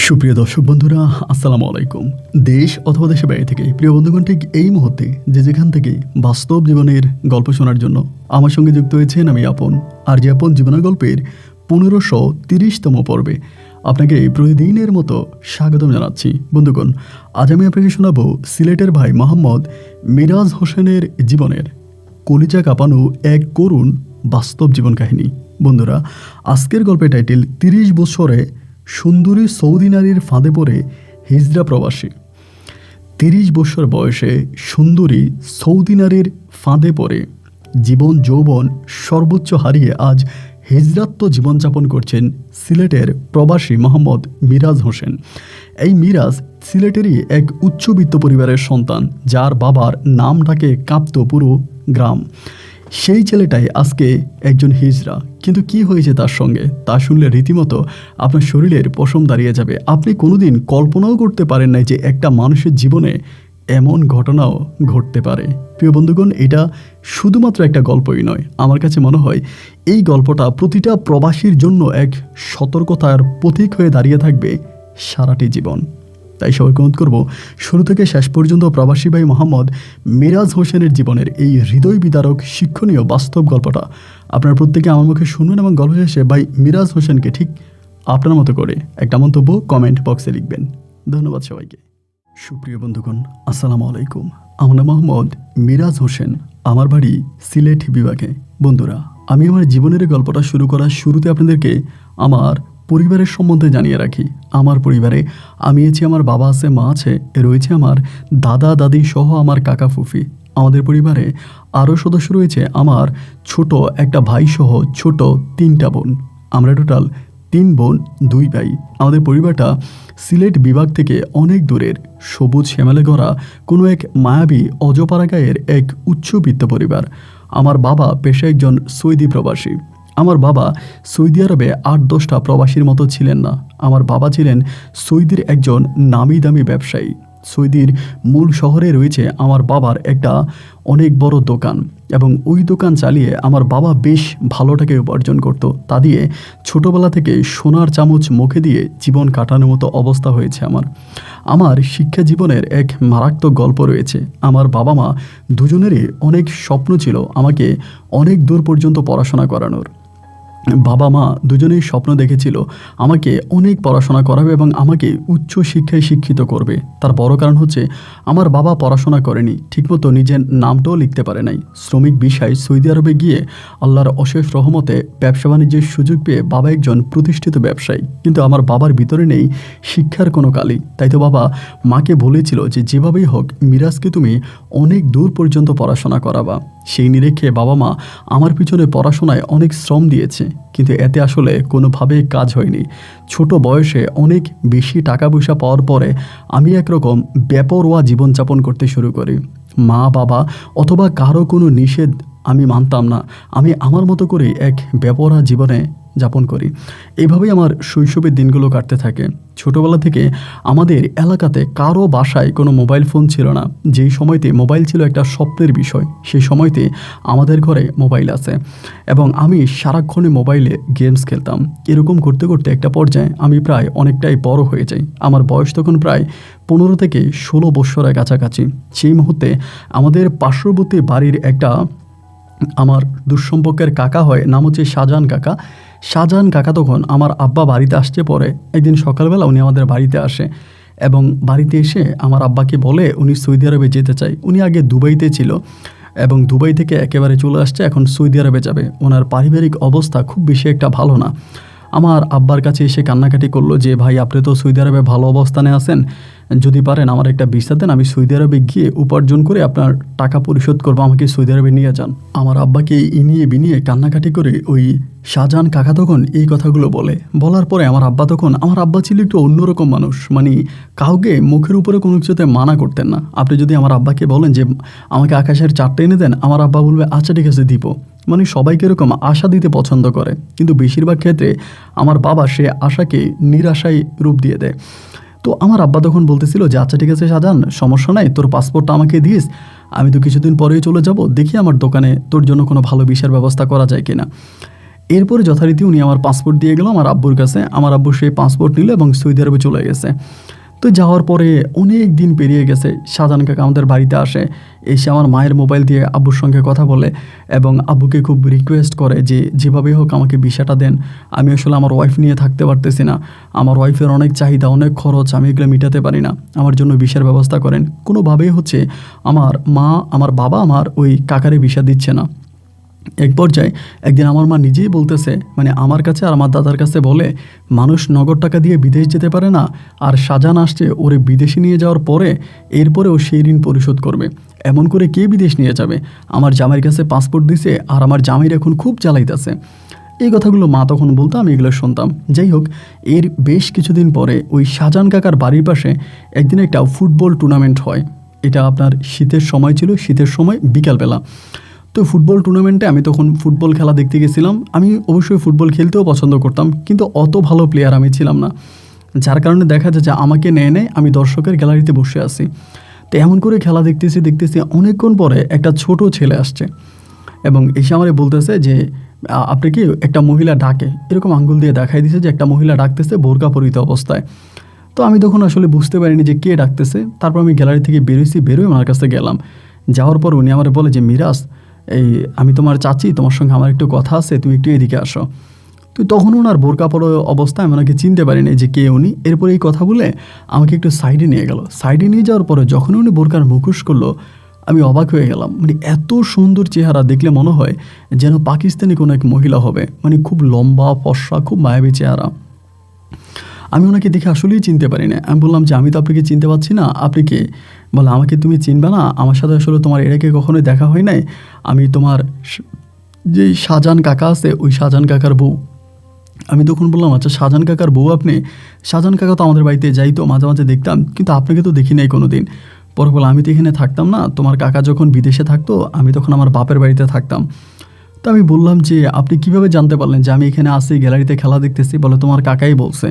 সুপ্রিয় দর্শক বন্ধুরা, আসসালামু আলাইকুম। দেশ অথবা দেশের বাইরে থেকে প্রিয় বন্ধুগণ, ঠিক এই মুহূর্তে যে যেখান থেকে বাস্তব জীবনের গল্প শোনার জন্য আমার সঙ্গে যুক্ত হয়েছেন আমি আপন। আর যে আপন জীবনের গল্পের 1530তম পর্বে আপনাকে প্রতিদিনের মতো স্বাগতম জানাচ্ছি। বন্ধুগণ, আজ আমি আপনাকে শোনাবো সিলেটের ভাই মোহাম্মদ মিরাজ হোসেনের জীবনের কলিজা কাঁপানো এক করুণ বাস্তব জীবন কাহিনী। বন্ধুরা, আজকের গল্পের টাইটেল 30 বছরে সুন্দরী সৌদি নারীর ফাঁদে পড়ে হিজরা প্রবাসী। 30 বছর বয়সে সুন্দরী সৌদি নারীর ফাঁদে পড়ে জীবন যৌবন সর্বোচ্চ হারিয়ে আজ হিজরাত্ম জীবনযাপন করছেন সিলেটের প্রবাসী মোহাম্মদ মিরাজ হোসেন। এই মিরাজ সিলেটেরই এক উচ্চবিত্ত পরিবারের সন্তান, যার বাবার নামটাকে কাঁপত পুরো গ্রাম। সেই ছেলেটাই আজকে একজন হিজড়া। কিন্তু কি হয়েছে তার সঙ্গে, তা শুনলে রীতিমতো আপনার শরীরের পশম দাঁড়িয়ে যাবে। আপনি কোনোদিন কল্পনাও করতে পারেন নাই যে একটা মানুষের জীবনে এমন ঘটনাও ঘটতে পারে। প্রিয় বন্ধুগণ, এটা শুধুমাত্র একটা গল্পই নয়, আমার কাছে মনে হয় এই গল্পটা প্রতিটা প্রবাসীর জন্য এক সতর্কতার প্রতীক হয়ে দাঁড়িয়ে থাকবে সারাটি জীবন। তাই সবাইকে অনুরোধ করব, শুরু থেকে শেষ পর্যন্ত প্রবাসী ভাই মোহাম্মদ মিরাজ হোসেনের জীবনের এই হৃদয় বিদারক শিক্ষণীয় বাস্তব গল্পটা আপনারা প্রত্যেকে আমার মুখে শুনবেন এবং গল্প শেষে ভাই মিরাজ হোসেনকে ঠিক আপনার মতো করে একটা মন্তব্য কমেন্ট বক্সে লিখবেন। ধন্যবাদ সবাইকে। সুপ্রিয় বন্ধুগণ, আসসালামু আলাইকুম। আমার নাম মোহাম্মদ মিরাজ হোসেন, আমার বাড়ি সিলেট বিভাগে। বন্ধুরা, আমি আমার জীবনের গল্পটা শুরু করার শুরুতে আপনাদেরকে আমার পরিবারের সম্বন্ধে জানিয়ে রাখি। আমার পরিবারে আমি আছি, আমার বাবা আছে, মা আছে, রয়েছে আমার দাদা দাদি সহ আমার কাকা ফুফি। আমাদের পরিবারে আরও সদস্য রয়েছে আমার ছোট একটা ভাই সহ ছোট 3টা বোন। আমরা টোটাল 3 বোন 2 ভাই। আমাদের পরিবারটা সিলেট বিভাগ থেকে অনেক দূরের, সবুজ শ্যামলে গড়া কোনো এক মায়াবী অজপাড়া গায়ের এক উচ্চবিত্ত পরিবার। আমার বাবা পেশায় একজন সৌদি প্রবাসী। আমার বাবা সৌদি আরবে 8-10টা প্রবাসীর মতো ছিলেন না। আমার বাবা ছিলেন সৌদির একজন নামি দামি ব্যবসায়ী। সৌদির মূল শহরে রয়েছে আমার বাবার একটা অনেক বড় দোকান, এবং ওই দোকান চালিয়ে আমার বাবা বেশ ভালো টাকা উপার্জন করত। তা দিয়ে ছোটোবেলা থেকে সোনার চামচ মুখে দিয়ে জীবন কাটানোর মতো অবস্থা হয়েছে আমার শিক্ষা জীবনের এক মারাত্মক গল্প রয়েছে। আমার বাবা মা দুজনেরই অনেক স্বপ্ন ছিল আমাকে অনেক দূর পর্যন্ত পড়াশোনা করানোর। বাবা মা দুজনেই স্বপ্ন দেখেছিল আমাকে অনেক পড়াশোনা করাবে এবং আমাকে উচ্চ শিক্ষায় শিক্ষিত করবে। তার বড় কারণ হচ্ছে আমার বাবা পড়াশোনা করেনি, ঠিকমতো নিজের নামটাও লিখতে পারে নাই। শ্রমিক বিষয় সৌদি আরবে গিয়ে আল্লাহর অশেষ রহমতে ব্যবসা বাণিজ্যের সুযোগ পেয়ে বাবা একজন প্রতিষ্ঠিত ব্যবসায়ী। কিন্তু আমার বাবার ভিতরে নেই শিক্ষার কোনো কালি। তাই তো বাবা মাকে বলেছিল যে যেভাবেই হোক মিরাজকে তুমি অনেক দূর পর্যন্ত পড়াশোনা করাবা। সেই নিরেখে বাবা মা আমার পিছনে পড়াশোনায় অনেক শ্রম দিয়েছে, কিন্তু এতে আসলে কোনোভাবেই কাজ হয়নি। ছোট বয়সে অনেক বেশি টাকা পয়সা পাওয়ার পরে আমি একরকম বেপরোয়া জীবনযাপন করতে শুরু করি। মা বাবা অথবা কারো কোনো নিষেধ আমি মানতাম না। আমি আমার মতো করে এক বেপরোয়া জীবনে যাপন করি। এইভাবেই আমার শৈশবের দিনগুলো কাটতে থাকে। ছোটোবেলা থেকে আমাদের এলাকাতে কারো বাসায় কোনো মোবাইল ফোন ছিল না। যেই সময়তে মোবাইল ছিল একটা স্বপ্নের বিষয়, সেই সময়তে আমাদের ঘরে মোবাইল আছে এবং আমি সারাক্ষণে মোবাইলে গেমস খেলতাম। এরকম করতে করতে একটা পর্যায়ে আমি প্রায় অনেকটাই বড় হয়ে যাই। আমার বয়স তখন প্রায় 15 থেকে 16 বছরের কাছাকাছি। সেই মুহূর্তে আমাদের পার্শ্ববর্তী বাড়ির একটা আমার দুঃসম্পর্কের কাকা হয়, নাম হচ্ছে শাহজাহান কাকা। শাহজাহান কাকা তখন আমার আব্বা বাড়িতে আসছে পরে একদিন সকালবেলা উনি আমাদের বাড়িতে আসে এবং বাড়িতে এসে আমার আব্বাকে বলে উনি সৌদি আরবে যেতে চায়। উনি আগে দুবাইতে ছিল এবং দুবাই থেকে একেবারে চলে আসছে, এখন সৌদি আরবে যাবে। ওনার পারিবারিক অবস্থা খুব বেশি একটা ভালো না। আমার আব্বার কাছে এসে কান্নাকাটি করলো যে ভাই, আপনি তো সৌদি আরবে ভালো অবস্থানে আছেন, যদি পারেন আমার একটা ভিসা দেন, আমি সৌদি আরবে গিয়ে উপার্জন করে আপনার টাকা পরিশোধ করবো, আমাকে সৌদি আরবে নিয়ে যান। আমার আব্বাকে ইনিয়ে বিনিয়ে কান্নাকাটি করে ওই শাহজাহান কাকা তখন এই কথাগুলো বলার পরে আমার আব্বা ছিল একটু অন্যরকম মানুষ, মানে কাউকে মুখের উপরে কোনো কিছুতে মানা করতেন না। আপনি যদি আমার আব্বাকে বলেন যে আমাকে আকাশের 4টা এনে দেন, আমার আব্বা বলবে আচ্ছা ঠিক আছে দিব। মানে সবাইকে এরকম আশা দিতে পছন্দ করে, কিন্তু বেশিরভাগ ক্ষেত্রে আমার বাবা সে আশাকে নিরাশায় রূপ দিয়ে দেয়। তো আমার আব্বা তখন বলতেছিল যে আচ্ছা ঠিক আছে শাহজাহান, সমস্যা নাই, তোর পাসপোর্টটা আমাকে দিস, আমি তো কিছুদিন পরেই চলে যাব, দেখি আমার দোকানে তোর জন্য কোনো ভালো ভিসার ব্যবস্থা করা যায় কিনা। এরপরে যথারীতি উনি আমার পাসপোর্ট দিয়ে গেল আমার আব্বুর কাছে। আমার আব্বু সেই পাসপোর্ট নিল এবং সৌদি আরবে চলে গেছে। তো যাওয়ার পরে অনেক দিন পেরিয়ে গেছে। শাহজাহান কাকা আমাদের বাড়িতে আসে, এসে আমার মায়ের মোবাইল দিয়ে আব্বুর সঙ্গে কথা বলে এবং আব্বুকে খুব রিকোয়েস্ট করে যে যেভাবে হোক আমাকে ভিসাটা দেন। আমি আসলে আমার ওয়াইফ নিয়ে থাকতে পারতেছি না, আমার ওয়াইফের অনেক চাহিদা, অনেক খরচ, আমি এগুলো মেটাতে পারি না, আমার জন্য ভিসার ব্যবস্থা করেন। কোনোভাবেই হচ্ছে আমার মা, আমার বাবা আমার ওই কাকারে ভিসা দিচ্ছে না। এক পর্যায়ে একদিন আমার মা নিজেই বলতেছে, মানে আমার কাছে আর আমার দাদার কাছে বলে, মানুষ নগদ টাকা দিয়ে বিদেশ যেতে পারে না, আর শাহজাহান আসছে ওরে বিদেশে নিয়ে যাওয়ার পরে এরপরে ও সেই ঋণ পরিশোধ করবে। এমন করে কে বিদেশ নিয়ে যাবে? আমার জামাইয়ের কাছে পাসপোর্ট দিছে আর আমার জামাইয়ের এখন খুব জ্বালাইতেছে। এই কথাগুলো মা তখন বলতো, আমি এগুলো শুনতাম। যাই হোক, এর বেশ কিছুদিন পরে ওই শাহজাহান কাকার বাড়ির পাশে একদিন একটা ফুটবল টুর্নামেন্ট হয়। এটা আপনার শীতের সময় ছিল, শীতের সময় বিকালবেলা। তো ফুটবল টুর্নামেন্টে আমি তখন ফুটবল খেলা দেখতে গেছিলাম। আমি অবশ্যই ফুটবল খেলতেও পছন্দ করতাম, কিন্তু অত ভালো প্লেয়ার আমি ছিলাম না, যার কারণে দেখা যায় যে আমাকে নেয় আমি দর্শকের গ্যালারিতে বসে আছি। তো এমন করে খেলা দেখতেছি অনেকক্ষণ পরে একটা ছোট ছেলে আসছে এবং এসে আমারে বলতেছে যে আপনি কি, একটা মহিলা ডাকে, এরকম আঙ্গুল দিয়ে দেখাই দিছে যে একটা মহিলা ডাকতেছে বোরকা পরিহিত অবস্থায়। তো আমি তখন আসলে বুঝতে পারিনি যে কে ডাকতেছে। তারপর আমি গ্যালারি থেকে বেরোয় ওনার কাছে গেলাম। যাওয়ার পর উনি আমার বলে যে মিরাজ, এই আমি তোমার চাচি, তোমার সঙ্গে আমার একটু কথা আছে, তুমি একটু এদিকে আসো। তো তখন ওনার বোরকা পরা অবস্থায় আমি ওনাকে চিনতে পারিনি যে কে উনি। এরপরে এই কথা বলে আমাকে একটু সাইডে নিয়ে গেল। সাইডে নিয়ে যাওয়ার পরে যখন উনি বোরকার মুখোশ করলো, আমি অবাক হয়ে গেলাম। মানে এত সুন্দর চেহারা, দেখলে মনে হয় যেন পাকিস্তানি কোনো এক মহিলা হবে। মানে খুব লম্বা ফর্সা, খুব মায়াবী চেহারা। আমি ওনাকে দেখে আসলেই চিনতে পারি না। আমি বললাম যে আমি তো আপনাকে চিনতে পারছি না, আপনি কে? বলে আমাকে তুমি চিনবে না, আমার সাথে আসলে তোমার এর আগে কখনোই দেখা হয় নাই। আমি তোমার যেই শাহজাহান কাকা আছে, ওই শাহজাহান কাকার বউ। আমি তখন বললাম, আচ্ছা শাহজাহান কাকার বউ আপনি? শাহজাহান কাকা তো আমাদের বাড়িতে যাইতো, মাঝে মাঝে দেখতাম, কিন্তু আপনাকে তো দেখি নাই কোনো দিন। পরে বলে, আমি তো এখানে থাকতাম না, তোমার কাকা যখন বিদেশে থাকতো আমি তখন আমার বাপের বাড়িতে থাকতাম। তো আমি বললাম যে আপনি কিভাবে জানতে পারলেন যে আমি এখানে আসি, গ্যালারিতে খেলা দেখতেছি? বলে তোমার কাকাই বলছে,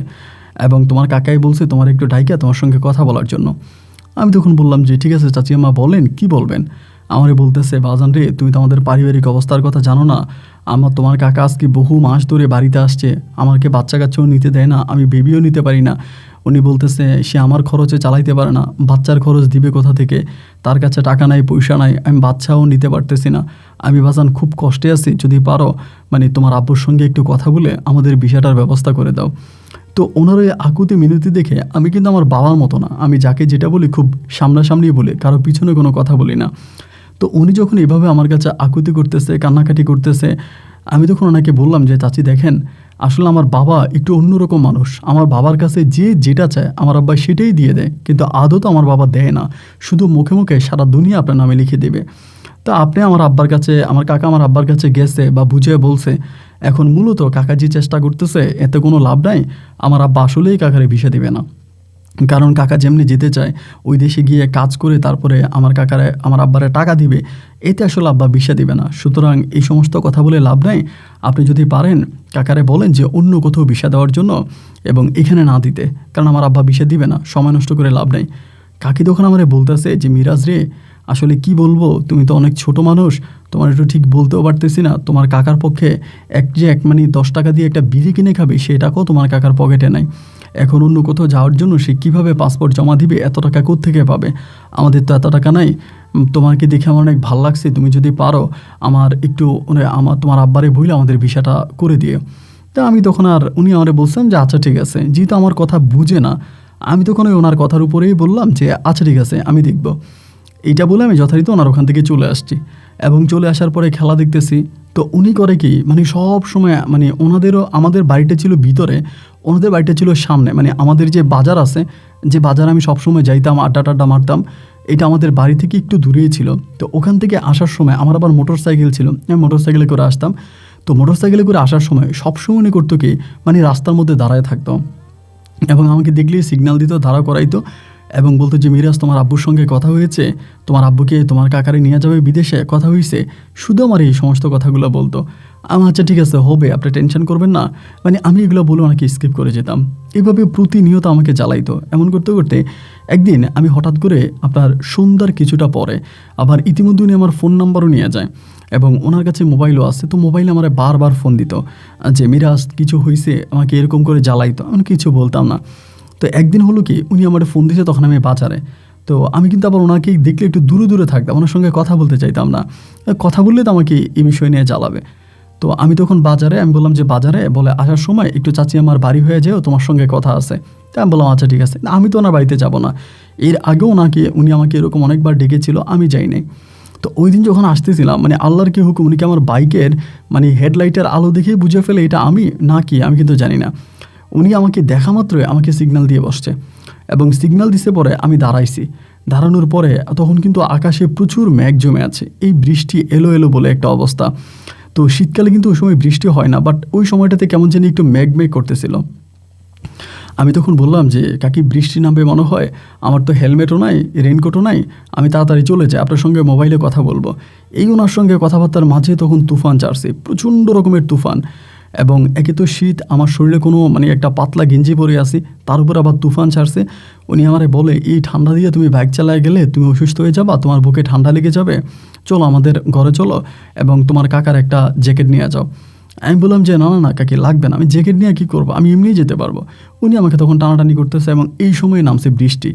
এবং তোমার কাকাই বলছে তোমার একটু ডাইকা তোমার সঙ্গে কথা বলার জন্য। আমি তখন বললাম যে ঠিক আছে চাচি আম্মা, বলেন কি বলবেন। আমারে বলতেছে, বাজান রে, তুমি তো আমাদের পারিবারিক অবস্থার কথা জানো না। তোমার কাকা আজকে বহু মাস ধরে বাড়িতে আসছে, আমাকে বাচ্চা কাচ্চাও নিতে দেয় না, আমি বেবিও নিতে পারি না। উনি বলতেছে সে আমার খরচে চালাইতে পারে না, বাচ্চার খরচ দিবে কোথা থেকে, তার কাছে টাকা নাই, পয়সা নাই, আমি বাচ্চাও নিতে পারতেছি না। আমি বাজান খুব কষ্টে আছি, যদি পারো মানে তোমার আব্বুর সঙ্গে একটু কথা বলে আমাদের বিষয়টার ব্যবস্থা করে দাও। তো ওনার ওই আকুতি মিনতি দেখে, আমি কিন্তু আমার বাবার মতো না, আমি যাকে যেটা বলি খুব সামনাসামনি বলি, কারো পিছনে কোনো কথা বলি না। তো উনি যখন এভাবে আমার কাছে আকুতি করতেছে, কান্নাকাটি করতেছে, আমি তখন ওনাকে বললাম যে চাচি দেখেন, আসলে আমার বাবা একটু অন্যরকম মানুষ। আমার বাবার কাছে যে যেটা চায় আমার আব্বা সেটাই দিয়ে দেয়, কিন্তু আদৌ তো আমার বাবা দেয় না, শুধু মুখে মুখে সারা দুনিয়া আপনার নামে লিখে দেবে। তো আপনি আমার আব্বার কাছে, আমার কাকা আমার আব্বার কাছে গেছে বা বুঝিয়ে বলছে, এখন মূলত কাকা যে চেষ্টা করতেছে এতে কোনো লাভ নাই। আমার আব্বা আসলেই কাকারে ভিসা দেবে না, কারণ কাকা যেমনি যেতে চায় ওই দেশে গিয়ে কাজ করে তারপরে আমার কাকারে, আমার আব্বারে টাকা দিবে, এতে আসলে আব্বা ভিসা দিবে না। সুতরাং এই সমস্ত কথা বলে লাভ নাই। আপনি যদি পারেন কাকারে বলেন যে অন্য কোথাও ভিসা দেওয়ার জন্য এবং এখানে না দিতে, কারণ আমার আব্বা ভিসা দিবে না, সময় নষ্ট করে লাভ নাই। কাকি তখন আমারে বলতেছে যে মিরাজ রে, আসলে কি বলবো, তুমি তো অনেক ছোট মানুষ, তোমার একটু ঠিক বলতেও পারতেছি না। তোমার কাকার পক্ষে এক মানে 10 টাকা দিয়ে একটা বিড়ি কিনে খাবে, সেই টাকাও তোমার কাকার পকেটে নাই। এখন অন্য কোথাও যাওয়ার জন্য সে কীভাবে পাসপোর্ট জমা দিবে, এত টাকা কোত্থেকে পাবে? আমাদের তো এত টাকা নাই। তোমাকে দেখে আমার অনেক ভালো লাগছে, তুমি যদি পারো আমার একটু তোমার আব্বারে বইলে আমাদের ভিসাটা করে দিয়ে। তা আমি তখন উনি আমারে বলছেন যে আচ্ছা ঠিক আছে, যেহেতু আমার কথা বুঝে না, আমি তখন ওই ওনার কথার উপরেই বললাম যে আচ্ছা ঠিক আছে, আমি দেখব। এইটা বলে আমি যথারীতি ওনার ওখান থেকে চলে আসছি এবং চলে আসার পরে খেলা দেখতেছি। তো উনি করে কি, মানে সব সময় মানে ওনাদেরও, আমাদের বাড়িটা ছিল ভিতরে, ওনাদের বাড়িটা ছিল সামনে। মানে আমাদের যে বাজার আছে, যে বাজার আমি সবসময় যাইতাম, আড্ডা মারতাম, এটা আমাদের বাড়ি থেকে একটু দূরেই ছিল। তো ওখান থেকে আসার সময় আমার আবার মোটর সাইকেল ছিল, আমি মোটর সাইকেলে করে আসতাম। তো মোটর সাইকেলে করে আসার সময় সবসময় উনি করতো কি, মানে রাস্তার মধ্যে দাঁড়ায় থাকতো এবং আমাকে দেখলেই সিগন্যাল দিত, দাঁড়া করাইতো এবং বলতো যে মিরাজ তোমার আব্বুর সঙ্গে কথা হয়েছে, তোমার আব্বুকে তোমার কাকারে নিয়ে যাবে বিদেশে, কথা হয়েছে। শুধু আমার এই সমস্ত কথাগুলো বলতো। আমার আচ্ছা ঠিক আছে হবে, আপনি টেনশন করবেন না। মানে আমি এগুলো বলে ওনাকে স্কিপ করে যেতাম। এভাবে প্রতিনিয়ত আমাকে জ্বালাইতো। এমন করতে করতে একদিন আমি হঠাৎ করে আপনার সন্ধ্যার কিছুটা পরে আবার ইতিমধ্যে উনি আমার ফোন নাম্বারও নিয়ে যায় এবং ওনার কাছে মোবাইলও আছে। তো মোবাইলে আমারে বারবার ফোন দিত যে, "মিরাজ কিছু হইছে?" আমাকে এরকম করে জ্বালাইতো। আমি কিছু বলতাম না। তো একদিন হলো কি, উনি আমারে ফোন দিছে, তখন আমি বাজারে। তো আমি কিন্তু আবার ওনাকে দেখলে একটু দূরে, দূরে থাকতাম। ওনার সঙ্গে কথা বলতে চাইতাম না। কথা বললে তো আমাকে এই বিষয় নিয়ে জ্বালাবে। তো আমি তখন বাজারে, আমি বললাম যে, "বাজারে?" বলে, "আসার সময় একটু চাচি আমার বাড়ি হয়ে যেও, তোমার সঙ্গে কথা আছে।" তা আমি বললাম, "আচ্ছা ঠিক আছে।" আমি তো ওনার বাড়িতে যাব না। এর আগেও উনি আমাকে এরকম অনেকবার ডেকেছিল, আমি যাই নাই। তো ওইদিন যখন আসতেছিলাম, মানে আল্লাহর কি হুকুম, উনি কি আমার বাইকের মানে হেডলাইটের আলো দেখেই বুঝে ফেলে এটা আমি না কি, আমি কিন্তু জানি না। উনি আমাকে দেখা মাত্রই আমাকে সিগন্যাল দিয়ে বসছে এবং সিগন্যাল দিছে পরে আমি দাঁড়াইছি। দাঁড়ানোর পরে তখন কিন্তু আকাশে প্রচুর মেঘ জমে আছে। এই বৃষ্টি এলো, এলো বলে একটা অবস্থা। তো শীতকালে কিন্তু ওই সময় বৃষ্টি হয় না, বাট ওই সময়টাতে কেমন জানি একটু মেঘ, মেঘ করতেছিল। আমি তখন বললাম যে, "কাকি বৃষ্টি নামবে মনে হয়। আমার তো হেলমেটও নাই, রেইনকোটও নাই। আমি তাড়াতাড়ি চলে যাই, আপনার সঙ্গে মোবাইলে কথা বলব।" এই ওনার সঙ্গে কথাবার্তার মাঝে তখন তুফান ছাড়ছে, প্রচণ্ড রকমের তুফান। এবং একে তো শীত, আমার শরীরে কোনো মানে একটা পাতলা গেঞ্জি পরে আছি, তার উপর আবার তুফান ছাড়ছে। উনি আমারে বলে, "এই ঠান্ডা দিয়ে তুমি বাইক চালায় গেলে তুমি অসুস্থ হয়ে যাবা, তোমার বুকে ঠান্ডা লেগে যাবে। চলো আমাদের ঘরে চলো এবং তোমার কাকার একটা জ্যাকেট নিয়ে যাও।" আমি বললাম যে, "না, না, না কাকি লাগবে না। আমি জ্যাকেট নিয়ে কী করব? আমি এমনিই যেতে পারবো।" উনি আমাকে তখন টানাটানি করতেছে এবং এই সময়ে নামছে বৃষ্টি।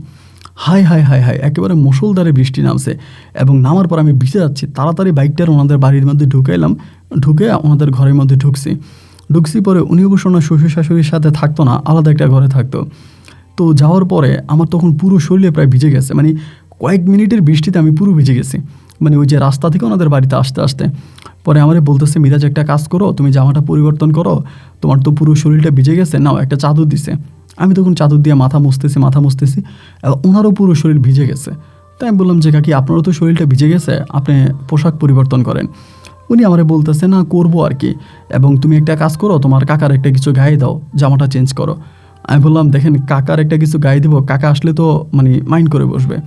হায়, হায়, হায়, হায়! একেবারে মুষলধারে বৃষ্টি নামছে এবং নামার পর আমি ভিজে যাচ্ছি। তাড়াতাড়ি বাইকটার ওনাদের বাড়ির মধ্যে ঢুকাইলাম। ঢুকে ওনাদের ঘরের মধ্যে ঢুকছি পরে উনি অবশ্য ওনার শ্বশুর-শাশুড়ির সাথে থাকতো না, আলাদা একটা ঘরে থাকতো। তো যাওয়ার পরে আমার তখন পুরো শরীরে প্রায় ভিজে গেছে। মানে কয়েক মিনিটের বৃষ্টিতে আমি পুরো ভিজে গেছি। মানে ওই যে রাস্তা থেকে ওনাদের বাড়িতে আসতে। পরে আমারে বলতেছে, "মিরাজ একটা কাজ করো, তুমি জামাটা পরিবর্তন করো। তোমার তো পুরো শরীরটা ভিজে গেছে, নাও একটা চাদর দিছে।" আমি তখন চাদর দিয়ে মাথা মুছতেছি। ওনারও পুরো শরীর ভিজে গেছে। তাই আমি বললাম যে, "কাকি আপনারও তো শরীরটা ভিজে গেছে, আপনি পোশাক পরিবর্তন করেন।" উনি আমারে বলতেছে, "না করবো আর কি, এবং তুমি একটা কাজ করো, তোমার কাকার একটা কিছু গায়ে দাও, জামাটা চেঞ্জ করো।" আমি বললাম, "দেখেন কাকার একটা কিছু গায়ে দিব, কাকা আসলে তো মানে মাইন্ড করে বসবে।"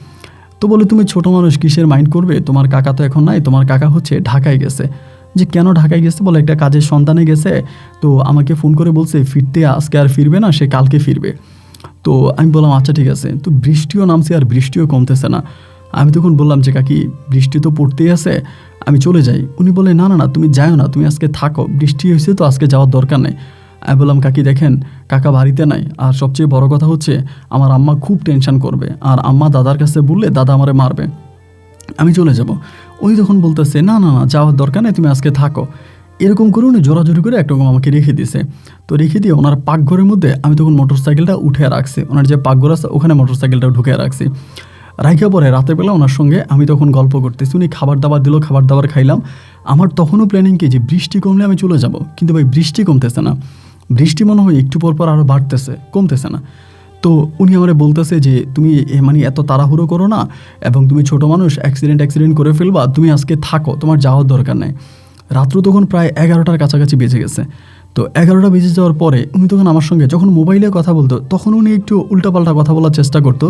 তো বলে, "তুমি ছোট মানুষ, কিসের মাইন্ড করবে? তোমার কাকা তো এখন নাই, তোমার কাকা হচ্ছে ঢাকায় গেছে।" যে, "কেন ঢাকায় গেছে?" বলে, "একটা কাজের সন্ধানে গেছে, তো আমাকে ফোন করে বলছে ফিরতে আজকে আর ফিরবে না, সে কালকে ফিরবে।" তো আমি বললাম, "আচ্ছা ঠিক আছে।" তো বৃষ্টিও নামছে আর বৃষ্টিও কমতেছে না। আমি তখন বললাম যে, "কাকি বৃষ্টি তো পড়তেই আছে, আমি চলে যাই।" উনি বলে, "না, না, না তুমি যাইও না, তুমি আজকে থাকো, বৃষ্টি হয়েছে তো আজকে যাওয়ার দরকার নেই।" আমি বললাম, "কাকি দেখেন কাকা বাড়িতে নাই, আর সবচেয়ে বড় কথা হচ্ছে আমার আম্মা খুব টেনশন করবে, আর আম্মা দাদার কাছে বললে দাদা আমারে মারবে, আমি চলে যাব।" উনি তখন বলতেছে, "না, না, না যাওয়ার দরকার নেই, তুমি আজকে থাকো।" এরকম করে উনি জোরাজুরি করে একরকম আমাকে রেখে দিছে। তো রেখে দিয়ে ওনার পাকঘরের মধ্যে আমি তখন মোটরসাইকেলটা উঠে রাখছি। ওনার যে পাকঘর আছে ওখানে মোটরসাইকেলটা ঢুকিয়ে রাখছি। রাইখা পরে রাতের বেলা ওনার সঙ্গে আমি তখন গল্প করতেছি। উনি খাবার-দাবার দিল, খাবার-দাবার খাইলাম। আমার তখনও প্ল্যানিং কি যে বৃষ্টি কমলে আমি চলে যাব। কিন্তু ভাই বৃষ্টি কমতেছে না। বৃষ্টি মনে হয় একটু পর আরও বাড়তেছে, কমতেছে না। তো উনি আমারে বলতেছে যে, "তুমি মানে এত তাড়াহুড়ো করো না, এবং তুমি ছোট মানুষ, অ্যাক্সিডেন্ট করে ফেলবা। তুমি আজকে থাকো, তোমার যাওয়ার দরকার নাই।" রাত্র তখন প্রায় 11টার কাছাকাছি বেজে গেছে। তো 11টা বেজে যাওয়ার পরে উনি তখন আমার সঙ্গে যখন মোবাইলে কথা বলতো, তখন উনি একটু উল্টাপাল্টা কথা বলার চেষ্টা করতো।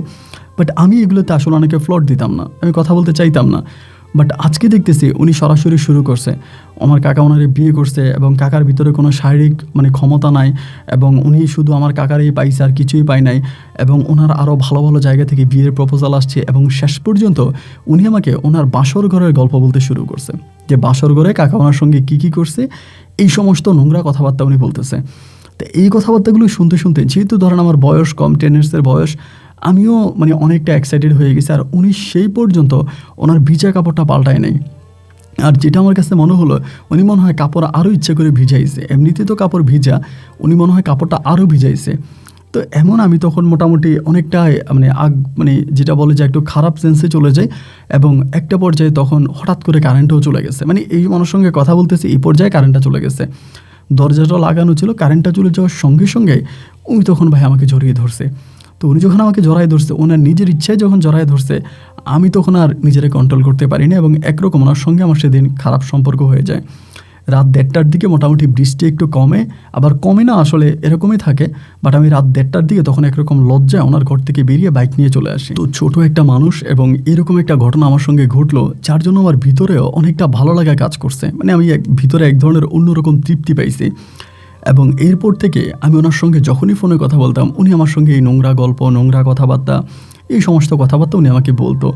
বাট আমি এগুলোতে আসলে অনেকে ফ্লট দিতাম না। আমি কথা বলতে চাইতাম না। বাট আজকে দেখতেছি উনি সরাসরি শুরু করছে। আমার কাকা ওনারে বিয়ে করছে এবং কাকার ভিতরে কোনো শারীরিক মানে ক্ষমতা নাই, এবং উনি শুধু আমার কাকারই পাইছে আর কিছুই পায় নাই, এবং ওনার আরও ভালো, ভালো জায়গা থেকে বিয়ের প্রপোজাল আসছে, এবং শেষ পর্যন্ত উনি আমাকে ওনার বাসর ঘরের গল্প বলতে শুরু করছে। যে বাসর ঘরে কাকা ওনার সঙ্গে কী করছে, এই সমস্ত নোংরা কথাবার্তা উনি বলতেছে। তো এই কথাবার্তাগুলো শুনতে যেহেতু ধরেন আমার বয়স কম, 10 ইয়ার্সের বয়স, আমিও মানে অনেকটা এক্সাইটেড হয়ে গেছি। আর উনি সেই পর্যন্ত ওনার ভিজা কাপড়টা পাল্টায় নাই। আর যেটা আমার কাছে মনে হলো, উনি মনে হয় কাপড় আরও ইচ্ছে করে ভিজাইছে। এমনিতে তো কাপড় ভিজা, উনি মনে হয় কাপড়টা আরও ভিজাইছে। তো এমন আমি তখন মোটামুটি অনেকটাই মানে যেটা বলে যে একটু খারাপ সেন্সে চলে যাই, এবং একটা পর্যায়ে তখন হঠাৎ করে কারেন্টও চলে গেছে। মানে এই মানুষের সঙ্গে কথা বলতেছি, এই পর্যায়ে কারেন্টটা চলে গেছে। দরজাটা লাগানো ছিল, কারেন্টটা চলে যাওয়ার সঙ্গে উনি তখন ভাই আমাকে জড়িয়ে ধরছে। তো উনি যখন আমাকে জড়ায় ধরছে, ওনার নিজের ইচ্ছায় যখন জড়ায় ধরছে, আমি তখন আর নিজেরে কন্ট্রোল করতে পারিনি, এবং একরকম ওনার সঙ্গে আমার সেদিন খারাপ সম্পর্ক হয়ে যায়। রাত 1:30টার দিকে মোটামুটি বৃষ্টি একটু কমে, আবার কমে না, আসলে এরকমই থাকে। বাট আমি রাত 1:30টার দিকে তখন একরকম লজ্জায় ওনার ঘর থেকে বেরিয়ে বাইক নিয়ে চলে আসি। তো ছোট একটা মানুষ, এবং এরকম একটা ঘটনা আমার সঙ্গে ঘটলো, যার জন্য আমার ভিতরেও অনেকটা ভালো লাগা কাজ করছে। মানে আমি ভিতরে এক ধরনের অন্যরকম তৃপ্তি পাইছি। এবং এরপর থেকে আমি ওনার সঙ্গে যখনই ফোনে কথা বলতাম, উনি আমার সঙ্গে এই নোংরা গল্প, নোংরা কথাবার্তা, এই সমস্ত কথাবার্তা উনি আমাকে বলতো।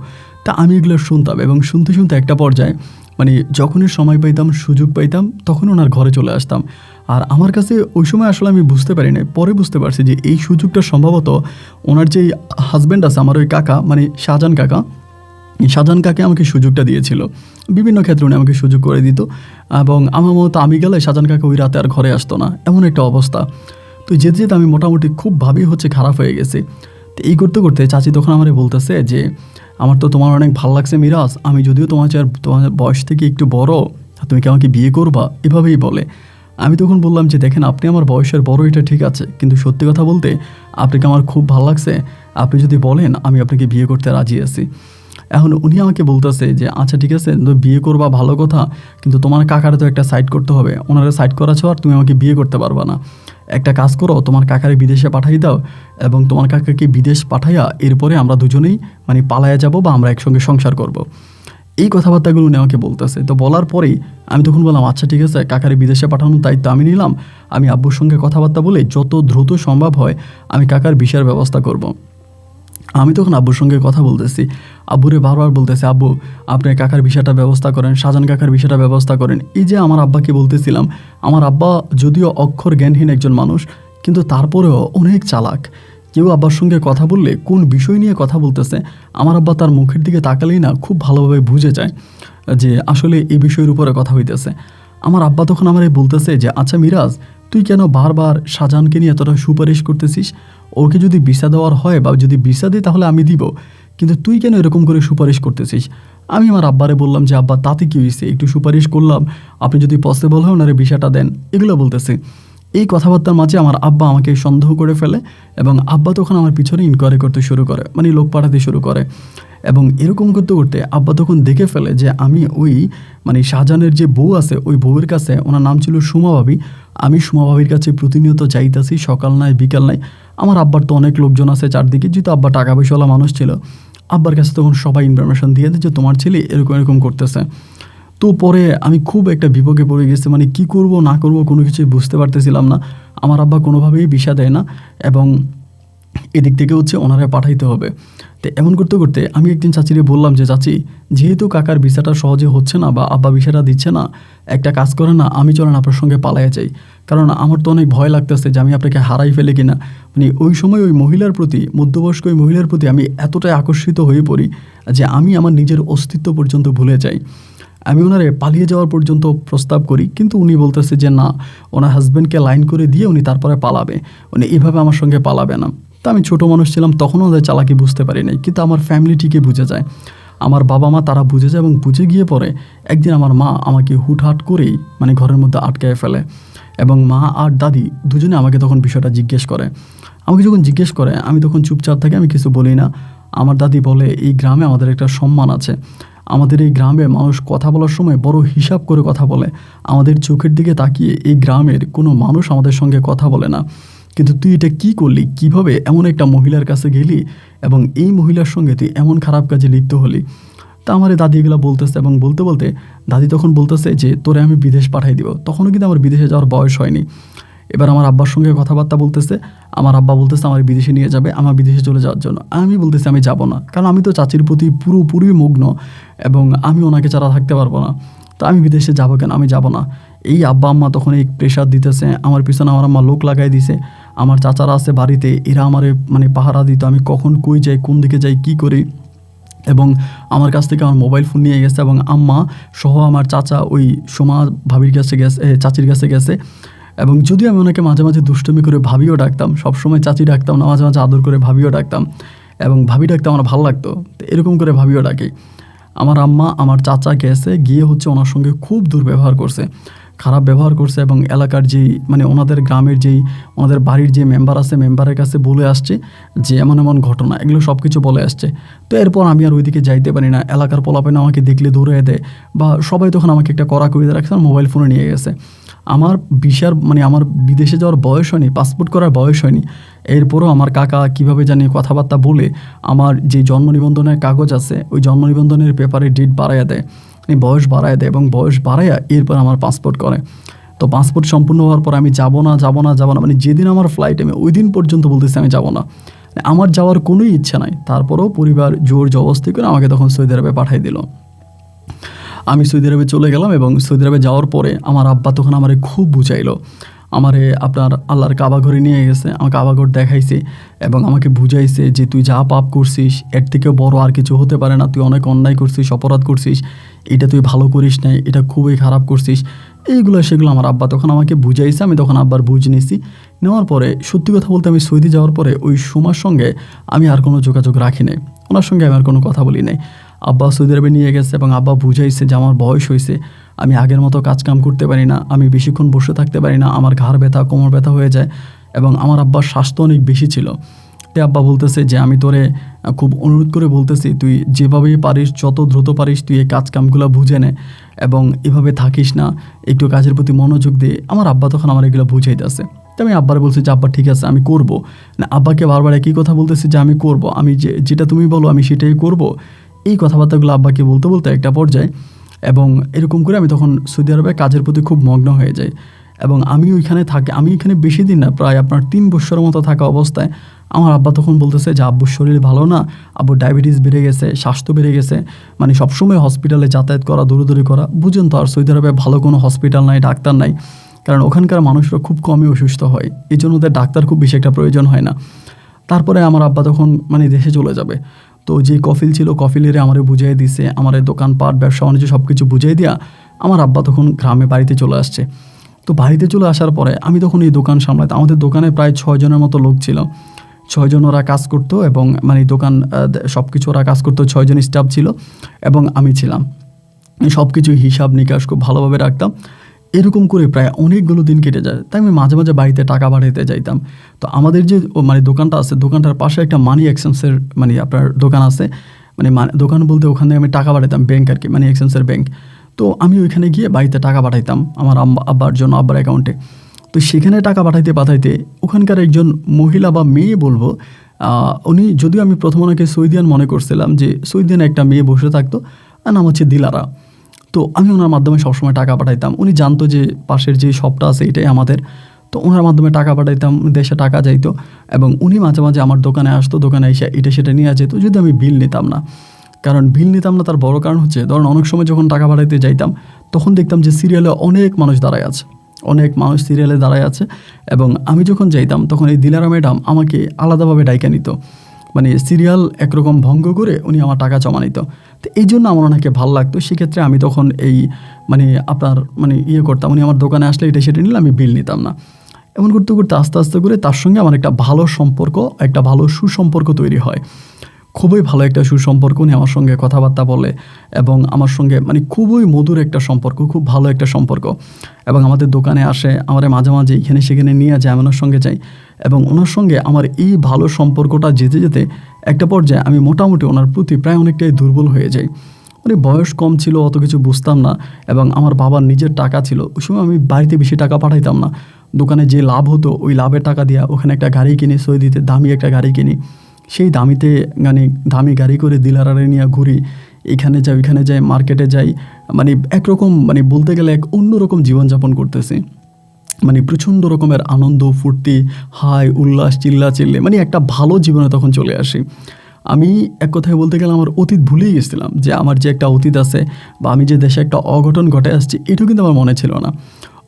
তা আমি এগুলো শুনতাম, এবং শুনতে একটা পর্যায়ে মানে যখনই সময় পাইতাম, সুযোগ পাইতাম, তখন ওনার ঘরে চলে আসতাম। আর আমার কাছে ওই সময় আসলে আমি বুঝতে পারি নাই, পরে বুঝতে পারছি যে এই সুযোগটা সম্ভবত ওনার যেই হাজব্যান্ড আছে, আমার ওই কাকা, মানে শাহজাহান কাকা, শাহজাহান কাকে আমাকে সুযোগটা দিয়েছিল। বিভিন্ন ক্ষেত্রে উনি আমাকে সুযোগ করে দিত, এবং আমার মতো আমি গেলে শাহজাহান কাকা ওই রাতে আর ঘরে আসতো না, এমন একটা অবস্থা। তো যেতে যেতে আমি মোটামুটি খুব ভাবেই হচ্ছে খারাপ হয়ে গেছে। তো এই করতে করতে চাচি তখন আমারে বলতেছে যে আমার তো তোমার অনেক ভালো লাগছে মিরাজ, আমি যদিও তোমার বয়স থেকে একটু বড়, তুমি কি আমাকে বিয়ে করবা, এভাবেই বলে। আমি তখন বললাম যে দেখেন, আপনি আমার বয়সের বড়, এটা ঠিক আছে, কিন্তু সত্যি কথা বলতে আপনাকে আমার খুব ভালো লাগছে, আপনি যদি বলেন আমি আপনাকে বিয়ে করতে রাজি আছি। এখন উনি আমাকে বলতেছে যে আচ্ছা ঠিক আছে, তো বিয়ে করবা ভালো কথা, কিন্তু তোমার কাকারে তো একটা সাইড করতে হবে, ওনারা সাইড করা ছাড়া আর তুমি আমাকে বিয়ে করতে পারবা না। একটা কাজ করো, তোমার কাকারে বিদেশে পাঠাই দাও, এবং তোমার কাকাকে বিদেশ পাঠাইয়া এরপরে আমরা দুজনেই মানে পালায়া যাব, বা আমরা একসঙ্গে সংসার করব। এই কথাবার্তাগুলো উনি আমাকে বলতেছে। তো বলার পরেই আমি তখন বললাম আচ্ছা ঠিক আছে, কাকারে বিদেশে পাঠানোর দায়িত্ব আমি নিলাম, আমি আব্বুর সঙ্গে কথাবার্তা বলে যত দ্রুত সম্ভব হয় আমি কাকার ভিসার ব্যবস্থা করব। আমি তখন আব্বুর সঙ্গে কথা বলতেছি, আব্বুরে বারবার বলতেছে আব্বু আপনি কাকার ভিসাটা ব্যবস্থা করেন, শাহজাহান কাকার ভিসাটা ব্যবস্থা করেন। এই যে আমার আব্বাকে বলতেছিলাম, আমার আব্বা যদিও অক্ষর জ্ঞানহীন একজন মানুষ, কিন্তু তারপরেও অনেক চালাক। কেউ আব্বার সঙ্গে কথা বললে কোন বিষয় নিয়ে কথা বলতেছে, আমার আব্বা তার মুখের দিকে তাকালেই না খুব ভালোভাবে বুঝে যায় যে আসলে এই বিষয়ের উপরে কথা হইতেছে। আমার আব্বা তখন আমারে বলতেছে যে আচ্ছা মিরাজ, তুই কেন বারবার শাহজাহানকে নিয়ে এতটা সুপারিশ করতেছিস? ওকে যদি ভিসা দেওয়ার হয়, বা যদি ভিসা দিই তাহলে আমি দিব, কিন্তু তুই কেন এরকম করে সুপারিশ করতেছিস? আমি আমার আব্বারে বললাম যে আব্বা তাতে কী হয়েছে, একটু সুপারিশ করলাম, আপনি যদি পসিবল হয় ওনারে ভিসাটা দেন, এগুলো বলতেছে। এই কথাবার্তার মাঝে আমার আব্বা আমাকে সন্দেহ করে ফেলে, এবং আব্বা তখন আমার পিছনে ইনকোয়ারি করতে শুরু করে, মানে লোক পাঠাতে শুরু করে। এবং এরকম করতে করতে আব্বা তখন দেখে ফেলে যে আমি ওই মানে শাহজাহানের যে বউ আছে, ওই বউয়ের কাছে, ওনার নাম ছিল সুমা ভাবি, আমি সুমা ভাবির কাছে প্রতিনিয়ত যাইতাছি, সকাল নাই বিকাল নাই। আমার আব্বার তো অনেক লোকজন আছে চারদিকে, যেহেতু আব্বা টাকা পয়সাওয়ালা মানুষ ছিল, আব্বার কাছে তখন সবাই ইনফরমেশন দিয়ে দেয় যে তোমার ছেলে এরকম এরকম করতেছে। তো পরে আমি খুব একটা বিপদে পড়ে গেছি, মানে কি করব না করব কোনো কিছুই বুঝতে পারতেছিলাম না। আমার আব্বা কোনোভাবেই ভিসা দেয় না, এবং এদিক থেকে হচ্ছে ওনারা পাঠাইতে হবে। তো এমন করতে করতে আমি একদিন চাচিরে বললাম যে চাচি, যেহেতু কাকার ভিসাটা সহজে হচ্ছে না, বা আব্বা ভিসাটা দিচ্ছে না, একটা কাজ করে না, আমি চলেন আপনার সঙ্গে পালাইয়া যাই, কারণ আমার তো অনেক ভয় লাগতেছে যে আমি আপনাকে হারাই ফেলে কিনা। মানে ওই সময় ওই মহিলার প্রতি, মধ্যবয়স্ক ওই মহিলার প্রতি আমি এতটাই আকর্ষিত হয়ে পড়ি যে আমি আমার নিজের অস্তিত্ব পর্যন্ত ভুলে যাই। আমি ওনারে পালিয়ে যাওয়ার পর্যন্ত প্রস্তাব করি, কিন্তু উনি বলতেছে যে না, ওনার হাজব্যান্ডকে লাইন করে দিয়ে উনি তারপরে পালাবে, উনি এভাবে আমার সঙ্গে পালাবে না। তো আমি ছোটো মানুষ ছিলাম, তখনও ওদের চালাকি বুঝতে পারি নাই, কিন্তু আমার ফ্যামিলি ঠিকই বুঝে যায়, আমার বাবা মা তারা বুঝে যায়, এবং বুঝে গিয়ে পরে একদিন আমার মা আমাকে হুটহাট করেই মানে ঘরের মধ্যে আটকায় ফেলে, এবং মা আর দাদি দুজনে আমাকে তখন বিষয়টা জিজ্ঞেস করে। আমাকে যখন জিজ্ঞেস করে আমি তখন চুপচাপ থাকি, আমি কিছু বলি না। আমার দাদি বলে এই গ্রামে আমাদের একটা সম্মান আছে, আমাদের এই গ্রামে মানুষ কথা বলার সময় বড় হিসাব করে কথা বলে, আমাদের চোখের দিকে তাকিয়ে এই গ্রামের কোনো মানুষ আমাদের সঙ্গে কথা বলে না, কিন্তু তুই এটা কী করলি, কিভাবে এমন একটা মহিলার কাছে গেলি, এবং এই মহিলার সঙ্গে তুই এমন খারাপ কাজে লিপ্ত হলি। তা আমার এই দাদি এগুলো বলতেছে, এবং বলতে বলতে দাদি তখন বলতেছে যে তোরে আমি বিদেশ পাঠাই দিব। তখনও কিন্তু আমার বিদেশে যাওয়ার বয়স হয়নি। এবার আমার আব্বার সঙ্গে কথাবার্তা বলতেছে, আমার আব্বা বলতেছে আমার বিদেশে নিয়ে যাবে, আমার বিদেশে চলে যাওয়ার জন্য। আমি বলতেছি আমি যাব না, কারণ আমি তো চাচির প্রতি পুরোপুরি মগ্ন, এবং আমি ওনাকে ছাড়া থাকতে পারবো না। তো আমি বিদেশে যাবো কেন, আমি যাব না। এই আব্বা আম্মা তখন এই প্রেশার দিতেছে আমার পিছনে, আমার আম্মা লোক লাগাই দিছে, আমার চাচারা আছে বাড়িতে, এরা আমারে মানে পাহারা দিত, আমি কখন কই যাই, কোন দিকে যাই, কি করি। এবং আমার কাছ থেকে আমার মোবাইল ফোন নিয়ে গেছে, এবং আম্মা সহ আমার চাচা ওই সোমা ভাবির কাছে গেছে, চাচির কাছে গেছে। এবং যদিও আমি ওনাকে মাঝে মাঝে দুষ্টমি করে ভাবিও ডাকতাম, সবসময় চাচি ডাকতাম না, মাঝে মাঝে আদর করে ভাবিও ডাকতাম, এবং ভাবি ডাকতে আমার ভালো লাগতো, তো এরকম করে ভাবিও ডাকি। আমার আম্মা আমার চাচা গেছে, গিয়ে হচ্ছে ওনার সঙ্গে খুব দুর্ব্যবহার করছে, খারাপ ব্যবহার করছে, এবং এলাকার যেই মানে ওনাদের গ্রামের যেই ওনাদের বাড়ির যে মেম্বার আছে, মেম্বারের কাছে বলে আসছে যে এমন এমন ঘটনা, এগুলো সব কিছু বলে আসছে। তো এরপর আমি আর ওইদিকে যাইতে পারি না, এলাকার পোলাপাইন আমাকে দেখলে দৌড়ে দেয়, বা সবাই তখন আমাকে একটা কড়াকড়ি দিয়ে রাখছে, মোবাইল ফোনে নিয়ে গেছে। আমার ভিসার মানে আমার বিদেশে যাওয়ার বয়স হয়নি, পাসপোর্ট করার বয়স হয়নি, এরপরও আমার কাকা কীভাবে জানি কথাবার্তা বলে আমার যে জন্ম নিবন্ধনের কাগজ আছে, ওই জন্ম নিবন্ধনের পেপারে ডেট বাড়াইয়া দেয়, বয়স বাড়ায় দেয়, এবং বয়স বাড়াইয়া এরপর আমার পাসপোর্ট করে। তো পাসপোর্ট সম্পূর্ণ হওয়ার পর আমি যাব না, মানে যেদিন আমার ফ্লাইট, আমি ওই দিন পর্যন্ত বলতেছি আমি যাব না, আমার যাওয়ার কোনোই ইচ্ছা নাই। তারপরেও পরিবার জোর জবরদস্তি করে আমাকে তখন সৌদি আরবে পাঠিয়ে দিল। আমি সৌদি আরবে চলে গেলাম এবং সৌদি আরবে যাওয়ার পরে আমার আব্বা তখন আমারে খুব বুঝাইলো। আমারে আপনার আল্লাহর কাবা ঘরে নিয়ে গেছে, আমাকে কাবা ঘর দেখাইছে এবং আমাকে বুঝাইছে যে তুই যা পাপ করছিস এর থেকে বড় আর কিছু হতে পারে না, তুই অনেক অন্যায় করছিস, অপরাধ করছিস, এটা তুই ভালো করিস নাই, এটা খুবই খারাপ করছিস, এইগুলো সেগুলো আমার আব্বা তখন আমাকে বুঝাইছে। আমি তখন আব্বার বুঝ নিছি। নেওয়ার পরে সত্যি কথা বলতে আমি সৌদি যাওয়ার পরে ওই সুমার সঙ্গে আমি আর কোনো যোগাযোগ রাখি নাই, ওনার সঙ্গে আমি আর কোনো কথা বলি নাই। আব্বা সৌদি আরবে নিয়ে গেছে এবং আব্বা বুঝাইছে যে আমার বয়স হয়েছে, আমি আগের মতো কাজকাম করতে পারি না, আমি বেশিক্ষণ বসে থাকতে পারি না, আমার ঘাড় ব্যথা কোমর ব্যথা হয়ে যায় এবং আমার আব্বার স্বাস্থ্য অনেক বেশি ছিল। তাই আব্বা বলতেছে যে আমি তোরে খুব অনুরোধ করে বলতেছি তুই যেভাবেই পারিস যত দ্রুত পারিস তুই এই কাজকামগুলো বুঝে নে এবং এভাবে থাকিস না, একটু কাজের প্রতি মনোযোগ দে। আমার আব্বা তখন আমার এগুলো বুঝাইতেছে। তো আমি আব্বার বলছি যে আব্বা ঠিক আছে আমি করব না, আব্বাকে বারবার একই কথা বলতেছি যে আমি করব, আমি যেটা তুমি বলো আমি সেটাই করব। এই কথাবার্তাগুলো আব্বাকে বলতে বলতে একটা পর্যায়ে এবং এরকম করে আমি তখন সৌদি আরবে কাজের প্রতি খুব মগ্ন হয়ে যাই এবং আমি ওইখানে থাকি। আমি এখানে বেশি দিন না, প্রায় আপনার 3 বছরের মতো থাকা অবস্থায় আমার আব্বা তখন বলতেছে যে আব্বুর শরীর ভালো না, আব্বুর ডায়াবেটিস বেড়ে গেছে, স্বাস্থ্য বেড়ে গেছে, মানে সবসময় হসপিটালে যাতায়াত করা, দৌড়াদৌড়ি করা। বুঝেন তো আর সৌদি আরবে ভালো কোনো হসপিটাল নাই, ডাক্তার নাই, কারণ ওখানকার মানুষরা খুব কমই অসুস্থ হয়, এই জন্য ওদের ডাক্তার খুব বেশি একটা প্রয়োজন হয় না। তারপরে আমার আব্বা তখন মানে দেশে চলে যাবে। তো যে কফিল ছিল কফিলেরে আমারে বুঝিয়ে দিছে, আমার দোকানপাট ব্যবসা বাণিজ্য সব কিছু বুঝিয়ে দিয়া আমার আব্বা তখন গ্রামে বাড়িতে চলে আসছে। তো বাড়িতে চলে আসার পরে আমি তখন এই দোকান সামলাতে, আমাদের দোকানে প্রায় 6 জনের মতো লোক ছিল, 6 জন ওরা কাজ করতো এবং মানে দোকান সব কিছু ওরা কাজ করতো, 6 জন স্টাফ ছিল এবং আমি ছিলাম। সব কিছু হিসাব নিকাশ খুব ভালোভাবে রাখতাম। এরকম করে প্রায় অনেকগুলো দিন কেটে যায়। তাই আমি মাঝে মাঝে বাড়িতে টাকা পাঠাতে যাইতাম। তো আমাদের যে মানে দোকানটা আছে, দোকানটার পাশে একটা মানি এক্সচেঞ্জের মানে আপনার দোকান আছে, মানে দোকান বলতে ওখানে আমি টাকা পাঠাতাম, ব্যাংক আর কি, মানি এক্সচেঞ্জের ব্যাংক। তো আমি ওইখানে গিয়ে বাড়িতে টাকা পাঠাইতাম আমার আব্বার জন্য, আব্বার অ্যাকাউন্টে। তো সেখানে টাকা পাঠাইতে পাঠাইতে ওখানকার একজন মহিলা বা মেয়ে বলবো, উনি যদিও আমি প্রথম ওনাকে সৌদিয়ান মনে করছিলাম, যে সৌদিয়ান একটা মেয়ে বসে থাকতো, আর নাম হচ্ছে দিলারা। তো আমি ওনার মাধ্যমে সবসময় টাকা পাঠাইতাম। উনি জানতো যে পাশের যে শপটা আছে এটাই আমাদের, তো ওনার মাধ্যমে টাকা পাঠাইতাম, দেশে টাকা যাইতো এবং উনি মাঝে মাঝে আমার দোকানে আসতো, দোকানে এসে এটা সেটা নিয়ে যেত, যদি আমি বিল নিতাম না। কারণ বিল নিতাম না তার বড় কারণ হচ্ছে, ধরুন অনেক সময় যখন টাকা পাঠাইতে যাইতাম তখন দেখতাম যে সিরিয়ালে অনেক মানুষ দাঁড়ায় আছে, অনেক মানুষ সিরিয়ালে দাঁড়ায় আছে এবং আমি যখন যাইতাম তখন এই দিলারা ম্যাডাম আমাকে আলাদাভাবে ডাইকা নিত, মানে সিরিয়াল একরকম ভঙ্গ করে উনি আমার টাকা জমা নিত। তো এই জন্য আমার ওনাকে ভালো লাগতো। সেক্ষেত্রে আমি তখন এই মানে আপনার মানে করতাম, উনি আমার দোকানে আসলে এটা সেটা নিলে আমি বিল নিতাম না। এমন করতে করতে আস্তে আস্তে করে তার সঙ্গে আমার একটা ভালো সম্পর্ক, একটা ভালো সুসম্পর্ক তৈরি হয়, খুবই ভালো একটা সুসম্পর্ক। উনি আমার সঙ্গে কথাবার্তা বলে এবং আমার সঙ্গে মানে খুবই মধুর একটা সম্পর্ক, খুব ভালো একটা সম্পর্ক। এবং আমাদের দোকানে আসে, আমার মাঝে মাঝে এখানে সেখানে নিয়ে যায়, আমি ওনার সঙ্গে যাই এবং ওনার সঙ্গে আমার এই ভালো সম্পর্কটা যেতে যেতে একটা পর্যায়ে আমি মোটামুটি ওনার প্রতি প্রায় অনেকটাই দুর্বল হয়ে যাই। মানে বয়স কম ছিল, অত কিছু বুঝতাম না এবং আমার বাবার নিজের টাকা ছিল, ওই সময় আমি বাড়িতে বেশি টাকা পাঠাইতাম না। দোকানে যে লাভ হতো ওই লাভের টাকা দিয়ে ওখানে একটা গাড়ি কিনি, সৌদিতে দামি একটা গাড়ি কিনি, সেই দামিতে মানে দামি গাড়ি করে দিলারারে নিয়ে ঘুরি, এখানে যাই ওইখানে যাই, মার্কেটে যাই, মানে একরকম মানে বলতে গেলে এক অন্যরকম জীবনযাপন করতেছি। মানে প্রচণ্ড রকমের আনন্দ ফুর্তি, হাই উল্লাস, চিল্লাচিল্লি, মানে একটা ভালো জীবনে তখন চলে আসি। আমি এক কথায় বলতে গেলে আমার অতীত ভুলেই গেছিলাম, যে আমার যে একটা অতীত আছে বা আমি যে দেশে একটা অঘটন ঘটে আসছি এটাও কিন্তু আমার মনে ছিল না।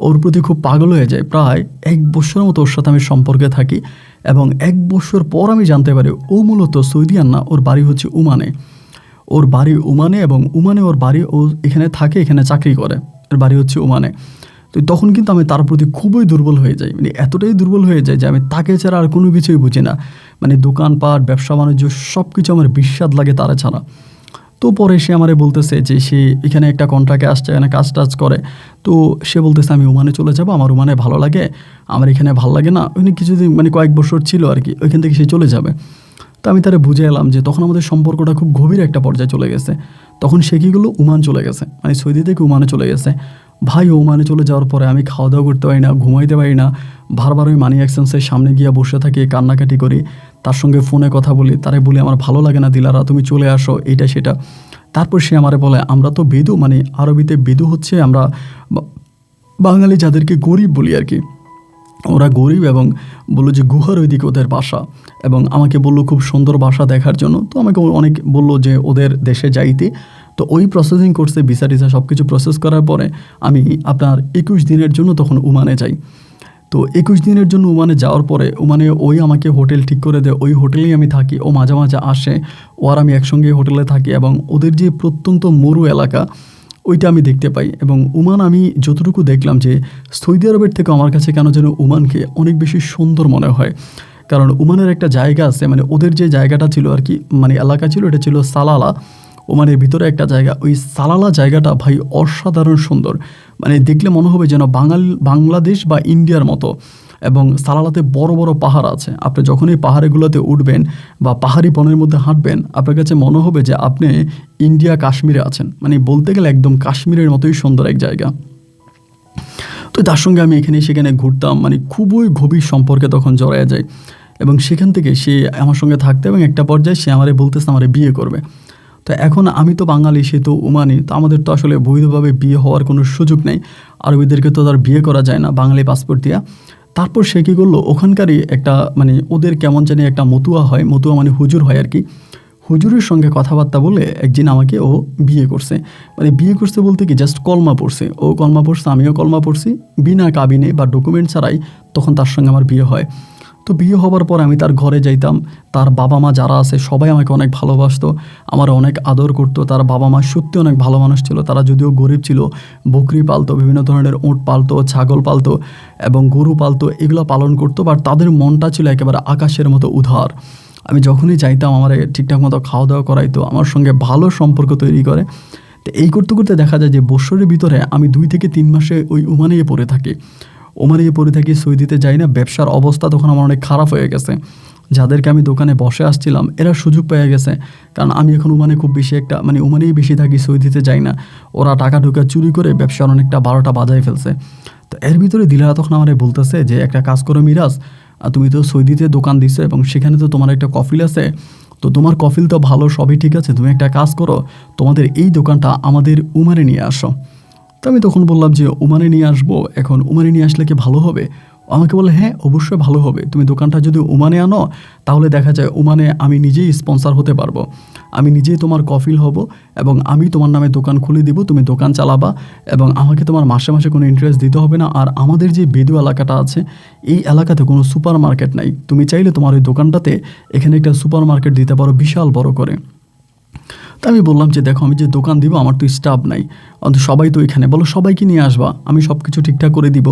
ওর প্রতি খুব পাগল হয়ে যায়। প্রায় 1 বছরের মতো ওর সাথে আমি সম্পর্কে থাকি এবং 1 বছর পর আমি জানতে পারি ও মূলত সৌদিয়ান না, ওর বাড়ি হচ্ছে ওমানে। ওর বাড়ি ওমানে এবং ওমানে ওর বাড়ি, ও এখানে থাকে, এখানে চাকরি করে, ওর বাড়ি হচ্ছে ওমানে। তো তখন কিন্তু আমি তার প্রতি খুবই দুর্বল হয়ে যাই, মানে এতটাই দুর্বল হয়ে যায় যে আমি তাকে ছাড়া আর কোনো কিছুই বুঝি না। মানে দোকানপাট ব্যবসা বাণিজ্য সব কিছু আমার বিস্বাদ লাগে তারা ছাড়া। তো পরে সে আমারে বলতেছে যে সে এখানে একটা কন্ট্রাক্টে আসছে, এখানে কাজ টাজ করে। তো সে বলতেছে আমি ওমানে চলে যাব, আমার ওমানে ভালো লাগে, আমার এখানে ভালো লাগে না। ওখানে কিছুদিন মানে কয়েক বছর ছিল আর কি, ওইখান থেকে সে চলে যাবে। তো আমি তারে বুঝে এলাম যে তখন আমাদের সম্পর্কটা খুব গভীর একটা পর্যায়ে চলে গেছে। তখন সে কী করলো, ওমান চলে গেছে, মানে সৌদি থেকে ওমানে চলে গেছে। ভাই ওমানে চলে যাওয়ার পরে আমি খাওয়া দাওয়া করতে পারি না, ঘুমাইতে পারি না, বারবার ওই মানি এক্সচেঞ্জের সামনে গিয়ে বসে থাকি, কান্নাকাটি করি, তার সঙ্গে ফোনে কথা বলি, তারে বলি আমার ভালো লাগে না দিলারা, তুমি চলে আসো, এইটা সেটা। তারপর সে আমারে বলে আমরা তো বেদু, মানে আরবিতে বেদু হচ্ছে আমরা বাঙালি যাদেরকে গরিব বলি আর কি, ওরা গরিব, এবং বললো যে গুহার ওইদিকে ওদের বাসা, এবং আমাকে বললো খুব সুন্দর বাসা দেখার জন্য। তো আমাকে অনেক বললো যে ওদের দেশে যাইতে। তো ওই প্রসেসিং কোর্সে ভিসা টিসা সব কিছু প্রসেস করার পরে আমি আপনার 21 দিনের জন্য তখন ওমানে যাই। তো 21 দিনের জন্য ওমানে যাওয়ার পরে ওমানে ওই আমাকে হোটেল ঠিক করে দেয়, ওই হোটেলেই আমি থাকি। ও মাঝে মাঝে আসে, ও আর আমি একসঙ্গে হোটেলে থাকি এবং ওদের যে প্রত্যন্ত মরু এলাকা ওইটা আমি দেখতে পাই। এবং ওমান আমি যতটুকু দেখলাম যে সৌদি আরবের থেকে আমার কাছে কেন যেন ওমানকে অনেক বেশি সুন্দর মনে হয়। কারণ ওমানের একটা জায়গা আছে, মানে ওদের যে জায়গাটা ছিল আর কি, মানে এলাকা ছিল, এটা ছিল সালালা। ওমানের ভিতরে একটা জায়গা, ওই সালালা জায়গাটা ভাই অসাধারণ সুন্দর। মানে দেখলে মনে হবে যেন বাংলাদেশ বা ইন্ডিয়ার মতো। এবং সালালাতে বড় বড় পাহাড় আছে। আপনি যখন এই পাহাড়গুলোতে উঠবেন বা পাহাড়ি বনের মধ্যে হাঁটবেন, আপনার কাছে মনে হবে যে আপনি ইন্ডিয়া কাশ্মীরে আছেন। মানে বলতে গেলে একদম কাশ্মীরের মতোই সুন্দর এক জায়গা। তো তার সঙ্গে আমি এখানে সেখানে ঘুরতাম, মানে খুবই গভীর সম্পর্কে তখন জড়ায় যায়। এবং সেখান থেকে সে আমার সঙ্গে থাকতে, এবং একটা পর্যায়ে সে আমারে বলতেছে আমারে বিয়ে করবে। তো এখন আমি তো বাঙালি, সে তো ওমানি, তো আমাদের তো আসলে বৈধভাবে বিয়ে হওয়ার কোনো সুযোগ নেই। আরবিদেরকে তো তার বিয়ে করা যায় না বাঙালি পাসপোর্ট দিয়া। তারপর সে কী করলো, ওখানকারই একটা মানে ওদের কেমন জানি একটা মতুয়া হয়, মতুয়া মানে হুজুর হয় আর কি, হুজুরের সঙ্গে কথাবার্তা বলে একদিন আমাকে ও বিয়ে করছে। মানে বিয়ে করছে বলতে কি, জাস্ট কলমা পড়ছে, ও কলমা পড়ছে, আমিও কলমা পড়ছি, বিনা কাবিনে বা ডকুমেন্ট ছাড়াই তখন তার সঙ্গে আমার বিয়ে হয়। তো বিয়ে হবার পর আমি তার ঘরে যাইতাম। তার বাবা মা যারা আছে সবাই আমাকে অনেক ভালোবাসতো, আমার অনেক আদর করতো। তার বাবা মা সত্যি অনেক ভালো মানুষ ছিল। তারা যদিও গরিব ছিল, বকরি পালতো, বিভিন্ন ধরনের উট পালতো, ছাগল পালতো এবং গরু পালতো, এগুলো পালন করতো। বাট তাদের মনটা ছিল একেবারে আকাশের মতো উদার। আমি যখনই চাইতাম আমার ঠিকঠাক মতো খাওয়া দাওয়া করাইতো, আমার সঙ্গে ভালো সম্পর্ক তৈরি করে। তো এই করতে করতে দেখা যায় যে বৎসরের ভিতরে আমি 2 থেকে 3 মাসে ওই ওমানেই পড়ে থাকি। ওমানে পড়ে থাকি, সৌদিতে যাই না। ব্যবসার অবস্থা তখন আমার অনেক খারাপ হয়ে গেছে। যাদেরকে আমি দোকানে বসে আসছিলাম এরা সুযোগ পেয়ে গেছে, কারণ আমি এখন ওমানে খুব বেশি একটা মানে ওমানেই বেশি থাকি, সৌদিতে যাই না। ওরা টাকা ঢুকা চুরি করে ব্যবসার অনেকটা 12টা বাজায় ফেলছে। তো এর ভিতরে দিলারা তখন আমার বলতেছে যে একটা কাজ করো মিরাজ, তুমি তো সৌদিতে দোকান দিছো এবং সেখানে তো তোমার একটা কফিল আছে, তো তোমার কফিল তো ভালো, সবই ঠিক আছে, তুমি একটা কাজ করো, তোমাদের এই দোকানটা আমাদের ওমানে নিয়ে আসো। তো আমি তখন বললাম যে ওমানে নিয়ে আসবো, এখন ওমানে নিয়ে আসলে কি ভালো হবে? আমাকে বলে হ্যাঁ অবশ্যই ভালো হবে, তুমি দোকানটা যদি ওমানে আনো তাহলে দেখা যায় ওমানে আমি নিজেই স্পন্সর হতে পারবো, আমি নিজেই তোমার কফিল হব এবং আমি তোমার নামে দোকান খুলে দিব, তুমি দোকান চালাবা এবং আমাকে তোমার মাসে মাসে কোনো ইন্টারেস্ট দিতে হবে না। আর আমাদের যে বেদু এলাকাটা আছে এই এলাকাতে কোনো সুপার মার্কেট নাই, তুমি চাইলে তোমার ওই দোকানটাতে এখানে একটা সুপার মার্কেট দিতে পারো বিশাল বড় করে। তো আমি বললাম যে দেখো আমি যে দোকান দিব আমার তো স্টাফ নাই, অন্তত সবাই তো এখানে, বলো সবাইকে নিয়ে আসবা, আমি সব কিছু ঠিকঠাক করে দিব,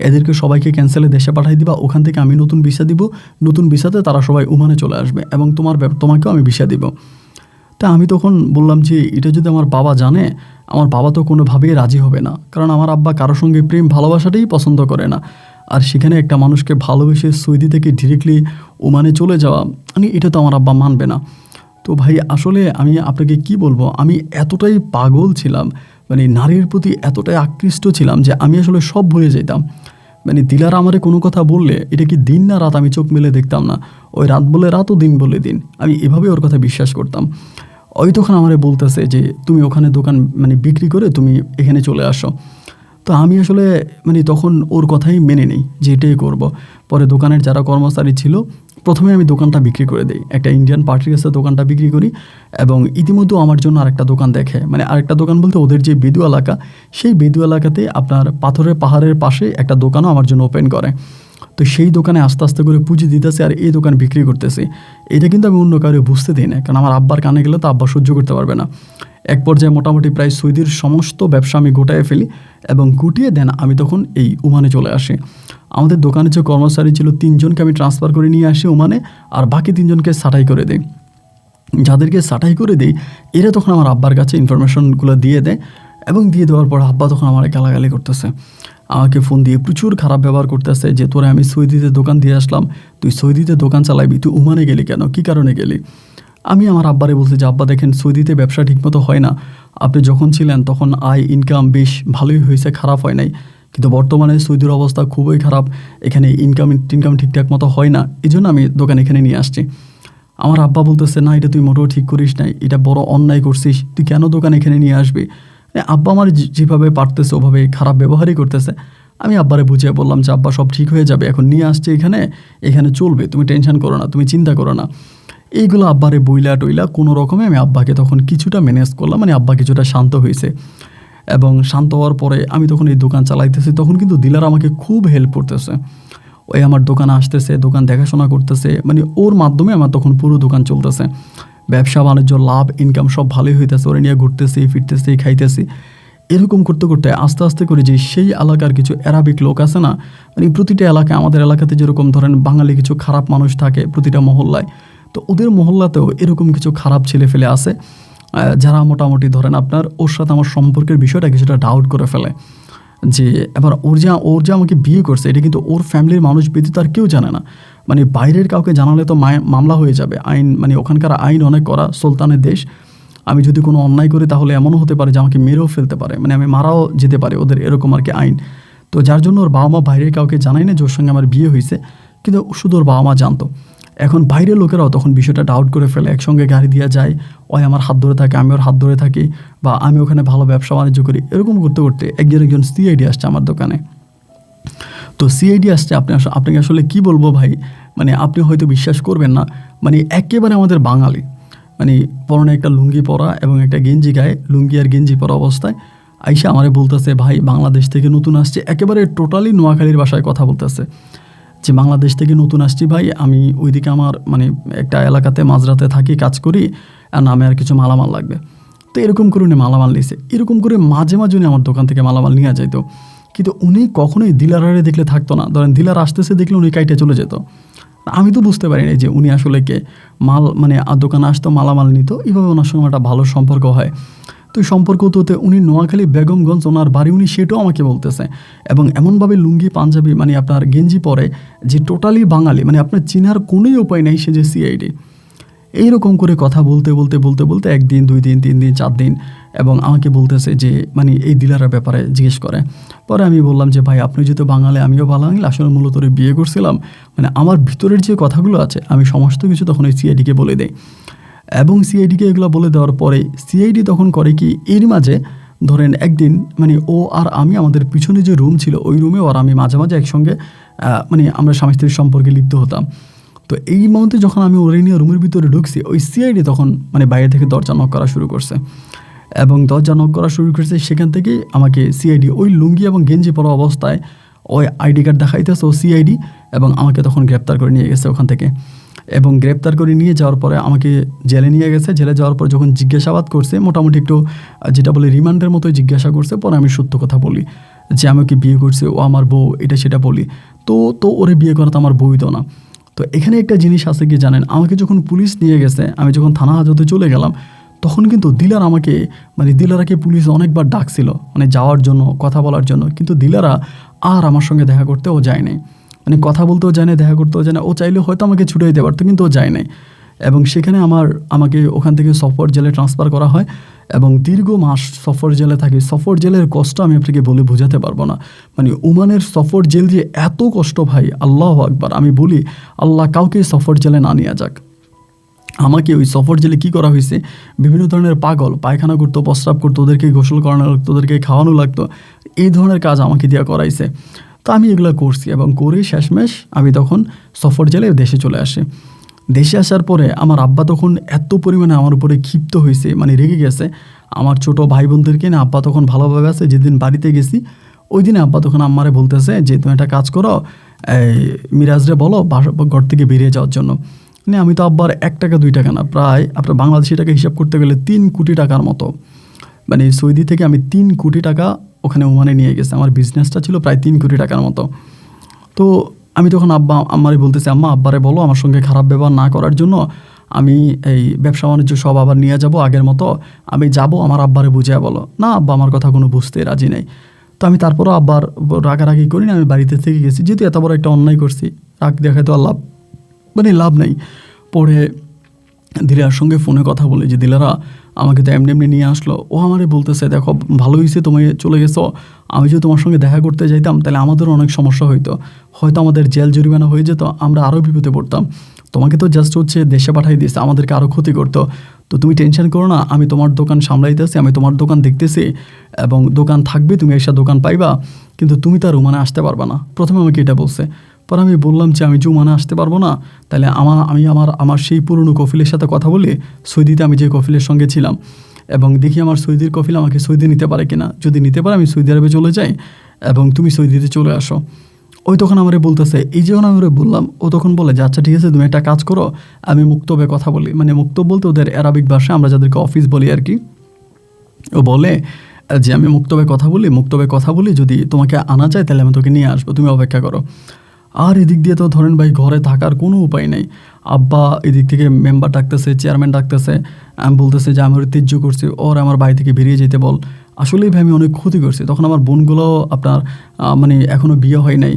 এদেরকে সবাইকে ক্যান্সেলে দেশে পাঠাই দিবা, ওখান থেকে আমি নতুন ভিসা দিব, নতুন ভিসাতে তারা সবাই ওমানে চলে আসবে এবং তোমাকেও আমি ভিসা দিব। তা আমি তখন বললাম যে এটা যদি আমার বাবা জানে, আমার বাবা তো কোনোভাবেই রাজি হবে না, কারণ আমার আব্বা কারোর সঙ্গে প্রেম ভালোবাসাটাই পছন্দ করে না। আর সেখানে একটা মানুষকে ভালোবেসে সৌদি থেকে ডিরেক্টলি ওমানে চলে যাওয়া, মানে এটা তো আমার আব্বা মানবে না। তো ভাই আসলে আমি আপনাকে কি বলবো, আমি এতটাই পাগল ছিলাম, মানে নারীর প্রতি এতটাই আকৃষ্ট ছিলাম যে আমি আসলে সব ভুলে যেতাম। মানে দিলারা আমারে কোনো কথা বললে এটা কি দিন না রাত আমি চোখ মেলে দেখতাম না, ওই রাত বলে রাত ও দিন বলে দিন, আমি এভাবে ওর কথা বিশ্বাস করতাম। ওই তখন আমারে বলতেছে যে তুমি ওখানে দোকান মানে বিক্রি করে তুমি এখানে চলে আসো। তো আমি আসলে মানে তখন ওর কথাই মেনে নিই যে এটাই করব। পরে দোকানের যারা কর্মচারী ছিল প্রথমে আমি দোকানটা বিক্রি করে দিই, একটা ইন্ডিয়ান পার্টির কাছে দোকানটা বিক্রি করি এবং ইতিমধ্যেও আমার জন্য আরেকটা দোকান দেখে, মানে আরেকটা দোকান বলতে ওদের যে বেদু এলাকা সেই বেদু এলাকাতে আপনার পাথরের পাহাড়ের পাশে একটা দোকানও আমার জন্য ওপেন করে। তো সেই দোকানে আস্তে আস্তে করে পুঁজি দিতেছে আর এই দোকান বিক্রি করতেছি। এটা কিন্তু আমি অন্য কারো বুঝতে দিই না, কারণ আমার আব্বার কানে গেলে তো আব্বা সহ্য করতে পারবে না। এক পর্যায়ে মোটামুটি প্রায় সৌদির সমস্ত ব্যবসা আমি গোটায় ফেলি এবং গুটিয়ে দেন আমি তখন এই ওমানে চলে আসি। আমাদের দোকানে যে কর্মচারী ছিল 3 জনকে আমি ট্রান্সফার করে নিয়ে আসি ওমানে, আর বাকি 3 জনকে ছাঁটাই করে দিই। যাদেরকে ছাঁটাই করে দিই এরা তখন আমার আব্বার কাছে ইনফরমেশনগুলো দিয়ে দেয় এবং দিয়ে দেওয়ার পর আব্বা তখন আমার গালাগালি করতেছে, আমাকে ফোন দিয়ে প্রচুর খারাপ ব্যবহার করতেছে যে তোরা আমি সৌদিতে দোকান দিয়ে আসলাম, তুই সৌদিতে দোকান চালাইবি, তুই ওমানে গেলি কেন, কী কারণে গেলি? আমি আমার আব্বারে বলছি যে আব্বা দেখেন সৌদিতে ব্যবসা ঠিকমতো হয় না, আপনি যখন ছিলেন তখন আয় ইনকাম বেশ ভালোই হয়েছে, খারাপ হয় নাই, কিন্তু বর্তমানে সৌদির অবস্থা খুবই খারাপ, এখানে ইনকাম ঠিকঠাক মতো হয় না, এই জন্য আমি দোকান এখানে নিয়ে আসছি। আমার আব্বা বলতেছে না এটা তুই মোটেও ঠিক করিস নাই, এটা বড় অন্যায় করছিস, তুই কেন দোকান এখানে নিয়ে আসবি? আব্বা আমার যেভাবে পারতেছে ওভাবে খারাপ ব্যবহারই করতেছে। আমি আব্বারে বুঝিয়ে বললাম যে আব্বা সব ঠিক হয়ে যাবে, এখন নিয়ে আসছে এখানে চলবে, তুমি টেনশন করো না, তুমি চিন্তা করো না। এইগুলো আব্বারে বইলা টইলা কোনো রকমে আমি আব্বাকে তখন কিছুটা ম্যানেজ করলাম, মানে আব্বা কিছুটা শান্ত হয়েছে। এবং শান্ত হওয়ার পরে আমি তখন এই দোকান চালাইতেছি, তখন কিন্তু ডিলার আমাকে খুব হেল্প করতেছে। ওই আমার দোকানে আসতেছে, দোকান দেখাশোনা করতেছে, মানে ওর মাধ্যমে আমার তখন পুরো দোকান চলতেছে। ব্যবসা বাণিজ্য লাভ ইনকাম সব ভালোই হইতেছে, ওরা নিয়ে ঘুরতেছি ফিরতেছি খাইতেছি। এরকম করতে করতে আস্তে আস্তে করে যে সেই এলাকার কিছু অ্যারাবিক লোক আছে না, মানে প্রতিটা এলাকায়, আমাদের এলাকাতে যেরকম ধরেন বাঙালি কিছু খারাপ মানুষ থাকে প্রতিটা মহল্লায়, তো ওদের মহল্লাতেও এরকম কিছু খারাপ ছেলে ফেলে আছে, যারা মোটামুটি ধরেন আপনার ওর সাথে আমার সম্পর্কের বিষয়টা কিছুটা ডাউট করে ফেলে। যে এবার ওর যে আমাকে বিয়ে করছে এটা কিন্তু ওর ফ্যামিলির মানুষ ব্যতীত আর কেউ জানে না। মানে বাইরের কাউকে জানালে তো মামলা হয়ে যাবে, আইন মানে ওখানকার আইন অনেক করা, সুলতানের দেশ। আমি যদি কোনো অন্যায় করি তাহলে এমনও হতে পারে যে আমাকে মেরেও ফেলতে পারে, মানে আমি মারাও যেতে পারে, ওদের এরকম আর কি আইন। তো যার জন্য ওর বাবা মা বাইরের কাউকে জানাই না যে ওর সঙ্গে আমার বিয়ে হয়েছে, কিন্তু শুধু ওর বাবা মা জানতো। এখন বাইরের লোকেরাও তখন বিষয়টা ডাউট করে ফেলে, একসঙ্গে গাড়ি দিয়ে যায়, ওই আমার হাত ধরে থাকে, আমি ওর হাত ধরে থাকি, বা আমি ওখানে ভালো ব্যবসা বাণিজ্য করি। এরকম করতে করতে একজন সিআইডি আসছে আমার দোকানে। তো সিআইডি আসছে, আপনাকে আসলে কি বলবো ভাই, মানে আপনি হয়তো বিশ্বাস করবেন না, মানে একেবারে আমাদের বাঙালি, মানে পরনে একটা লুঙ্গি পরা এবং একটা গেঞ্জি গায়ে, লুঙ্গি আর গেঞ্জি পরা অবস্থায় আইসা আমারে বলতেছে, ভাই বাংলাদেশ থেকে নতুন আসছে, একেবারে টোটালি নোয়াখালীর ভাষায় কথা বলতেছে যে বাংলাদেশ থেকে নতুন আসছি ভাই, আমি ওইদিকে আমার মানে একটা এলাকাতে মাঝরাতে থাকি, কাজ করি, আর নামে আর কিছু মালামাল লাগবে। তো এরকম করে উনি মালামাল নিয়েছে, এরকম করে মাঝে মাঝে উনি আমার দোকান থেকে মালামাল নিয়ে যাইতো। কিন্তু উনি কখনোই ডিলারে দেখলে থাকতো না, ধরেন ডিলার আসতেছে দেখলে উনি কাইটে চলে যেত। আমি তো বুঝতে পারিনি যে উনি আসলে কে, মাল মানে দোকানে আসতো মালামাল নিত, এইভাবে ওনার সঙ্গে একটা ভালো সম্পর্ক হয়। তো এই সম্পর্ক হতে উনি নোয়াখালী বেগমগঞ্জ ওনার বাড়ি, উনি সেটাও আমাকে বলতেছে। এবং এমনভাবে লুঙ্গি পাঞ্জাবি মানে আপনার গেঞ্জি পরে যে টোটালি বাঙালি, মানে আপনার চেনার কোনোই উপায় নেই সে যে সিআইডি। এইরকম করে কথা বলতে বলতে বলতে বলতে 1 দিন 2 দিন 3 দিন 4 দিন, এবং আমাকে বলতেছে যে মানে এই ডিলারের ব্যাপারে জিজ্ঞেস করে। পরে আমি বললাম যে ভাই আপনি যেহেতু বাঙালি আমিও বাঙালি, আসলে মূলত বিয়ে করছিলাম, মানে আমার ভিতরের যে কথাগুলো আছে আমি সমস্ত কিছু তখন ওই সিআইডিকে বলে দেই। এবং সিআইডিকে এগুলো বলে দেওয়ার পরে সিআইডি তখন করে কি, এর মাঝে ধরেন একদিন মানে ও আর আমি, আমাদের পিছনে যে রুম ছিল ওই রুমে আর আমি মাঝে মাঝে একসঙ্গে মানে আমরা স্বামী স্ত্রীর সম্পর্কে লিপ্ত হতাম। তো এই মুহূর্তে যখন আমি ওরে নিয়ে রুমের ভিতরে ঢুকছি, ওই সিআইডি তখন মানে বাইরে থেকে দরজা নক করা শুরু করছে, এবং দরজা নক করা শুরু করছে। সেখান থেকেই আমাকে সিআইডি ওই লুঙ্গি এবং গেঞ্জি পরা অবস্থায় ওই আইডি কার্ড দেখাইতেছে ও সিআইডি, এবং আমাকে তখন গ্রেপ্তার করে নিয়ে গেছে ওখান থেকে। এবং গ্রেপ্তার করে নিয়ে যাওয়ার পরে আমাকে জেলে নিয়ে গেছে। জেলে যাওয়ার পর যখন জিজ্ঞাসাবাদ করছে, মোটামুটি একটু যেটা বলে রিমান্ডের মতোই জিজ্ঞাসা করছে। পরে আমি সত্য কথা বলি যে আমি ওকে বিয়ে করছি, ও আমার বউ, এটা সেটা বলি। তো ওরে বিয়ে করা তো আমার বৈধ না। তো এখানে একটা জিনিস আছে কি জানেন, আমাকে যখন পুলিশ নিয়ে গেছে, আমি যখন থানা হাজতে চলে গেলাম, তখন কিন্তু দিলার আমাকে মানে দিলারাকে পুলিশ অনেকবার ডাকছিল মানে যাওয়ার জন্য, কথা বলার জন্য, কিন্তু দিলারা আর আমার সঙ্গে দেখা করতেও যায় নাই, মানে কথা বলতেও যায় না, দেখা করতেও যায় না। ও চাইলে হয়তো আমাকে ছুটে দিতে পারতো, কিন্তু ও যায় নাই। এবং সেখানে আমাকে ওখান থেকে সফর জেলে ট্রান্সফার করা হয়, এবং দীর্ঘ মাস সফর জেলে থাকি। সফর জেলের কষ্ট আমি আপনাকে বলে বোঝাতে পারবো না। মানে ওমানের সফর জেল যে এত কষ্ট ভাই, আল্লাহ আকবার। আমি বলি আল্লাহ কাউকে সফর জেলে না নিয়ে যাক। আমাকে ওই সফর জেলে কী করা হয়েছে, বিভিন্ন ধরনের পাগল পায়খানা করতো, প্রস্রাব করতো, ওদেরকে গোসল করানো লাগতো, ওদেরকে খাওয়ানো লাগতো, এই ধরনের কাজ আমাকে দিয়ে করাইছে। তো আমি এগুলো করছি, এবং করে শেষমেশ আমি তখন সফর জেলে দেশে চলে আসি। দেশে আসার পরে আমার আব্বা তখন এত পরিমাণে আমার উপরে ক্ষিপ্ত হয়েছে, মানে রেগে গেছে। আমার ছোট ভাই বোনদেরকে না আব্বা তখন ভালোভাবে আছে। যেদিন বাড়িতে গেছি ওই দিনে আব্বা তখন আম্মারে বলতেছে যে তুমি একটা কাজ করো, মিরাজরে বলো ঘর থেকে বেরিয়ে যাওয়ার জন্য। মানে আমি তো আব্বার 1 টাকা 2 টাকা না, প্রায় আপনার বাংলাদেশি টাকা হিসাব করতে গেলে 3 কোটি টাকার মতো, মানে সৌদি থেকে আমি 3 কোটি টাকা ওখানে ওমানে নিয়ে গেছে। আমার বিজনেসটা ছিল প্রায় 3 কোটি টাকার মতো। তো আমি তখন আম্মারে বলতেছি, আম্মা আব্বারে বলো আমার সঙ্গে খারাপ ব্যবহার না করার জন্য, আমি এই ব্যবসা বাণিজ্য সব আবার নিয়ে যাব আগের মতো, আমি যাব, আমার আব্বারে বুঝিয়ে বলো। না আব্বা আমার কথা কোনো বুঝতে রাজি নেই। তো আমি তারপরও আব্বার রাগারাগি করি না, আমি বাড়িতে থেকে গেছি, যেহেতু এত বড় একটা অন্যায় করছি, রাগ দেখায় তো আর লাভ নেই। পরে দিলার সঙ্গে ফোনে কথা বলে যে দিলারা আমাকে তো এমনি নিয়ে আসলো। ও আমারে বলতেছে, দেখো ভালো হয়েছে তুমি চলে গেছো, আমি যদি তোমার সঙ্গে দেখা করতে যাইতাম তাহলে আমাদেরও অনেক সমস্যা হয়তো আমাদের জেল জরিমানা হয়ে যেত, আমরা আরও বিপদে পড়তাম। তোমাকে তো জাস্ট দেশে পাঠাই দিয়েছে, আমাদেরকে আরও ক্ষতি করতো। তো তুমি টেনশন করো না, আমি তোমার দোকান সামলাইতেছি, আমি তোমার দোকান দেখতেছি, এবং দোকান থাকবে, তুমি এসে দোকান পাইবা, কিন্তু তুমি তার ওমানে আসতে পারবা না। প্রথমে আমাকে এটা বলছে। পরে আমি বললাম যে আমি জুমানে আসতে পারবো না, তাহলে আমি আমার সেই পুরনো কফিলের সাথে কথা বলে সৌদিতে আমি যে কফিলের সঙ্গে ছিলাম এবং দেখি আমার সৌদির কফিল আমাকে সৌদি নিতে পারে কিনা, যদি নিতে পারে আমি সৌদি আরবে চলে যাই এবং তুমি সৌদিতে চলে আসো। ওই তখন আমারে বলতেছে, এই যখন আমি ওরে বললাম, ও তখন বলে যে আচ্ছা ঠিক আছে তুমি একটা কাজ করো, আমি মুক্তবে কথা বলি, মানে মুক্তব বলতে ওদের অ্যারাবিক ভাষায় আমরা যাদেরকে অফিস বলি আর কি। ও বলে যে আমি মুক্তবে কথা বলি যদি তোমাকে আনা যায় তাহলে আমি তোকে নিয়ে আসবো, তুমি অপেক্ষা করো। আর এদিক দিয়ে তো ধরেন ভাই ঘরে থাকার কোনো উপায় নেই। আব্বা এদিক থেকে মেম্বার ডাকতেছে, চেয়ারম্যান ডাকতেছে, আমি বলতেছে যে আমি ঐতিহ্য করছি, ওর আমার বাড়ি থেকে বেরিয়ে যেতে বল। আসলেই ভাই আমি অনেক ক্ষতি করছি। তখন আমার বোনগুলো আপনার মানে এখনও বিয়ে হয় নাই,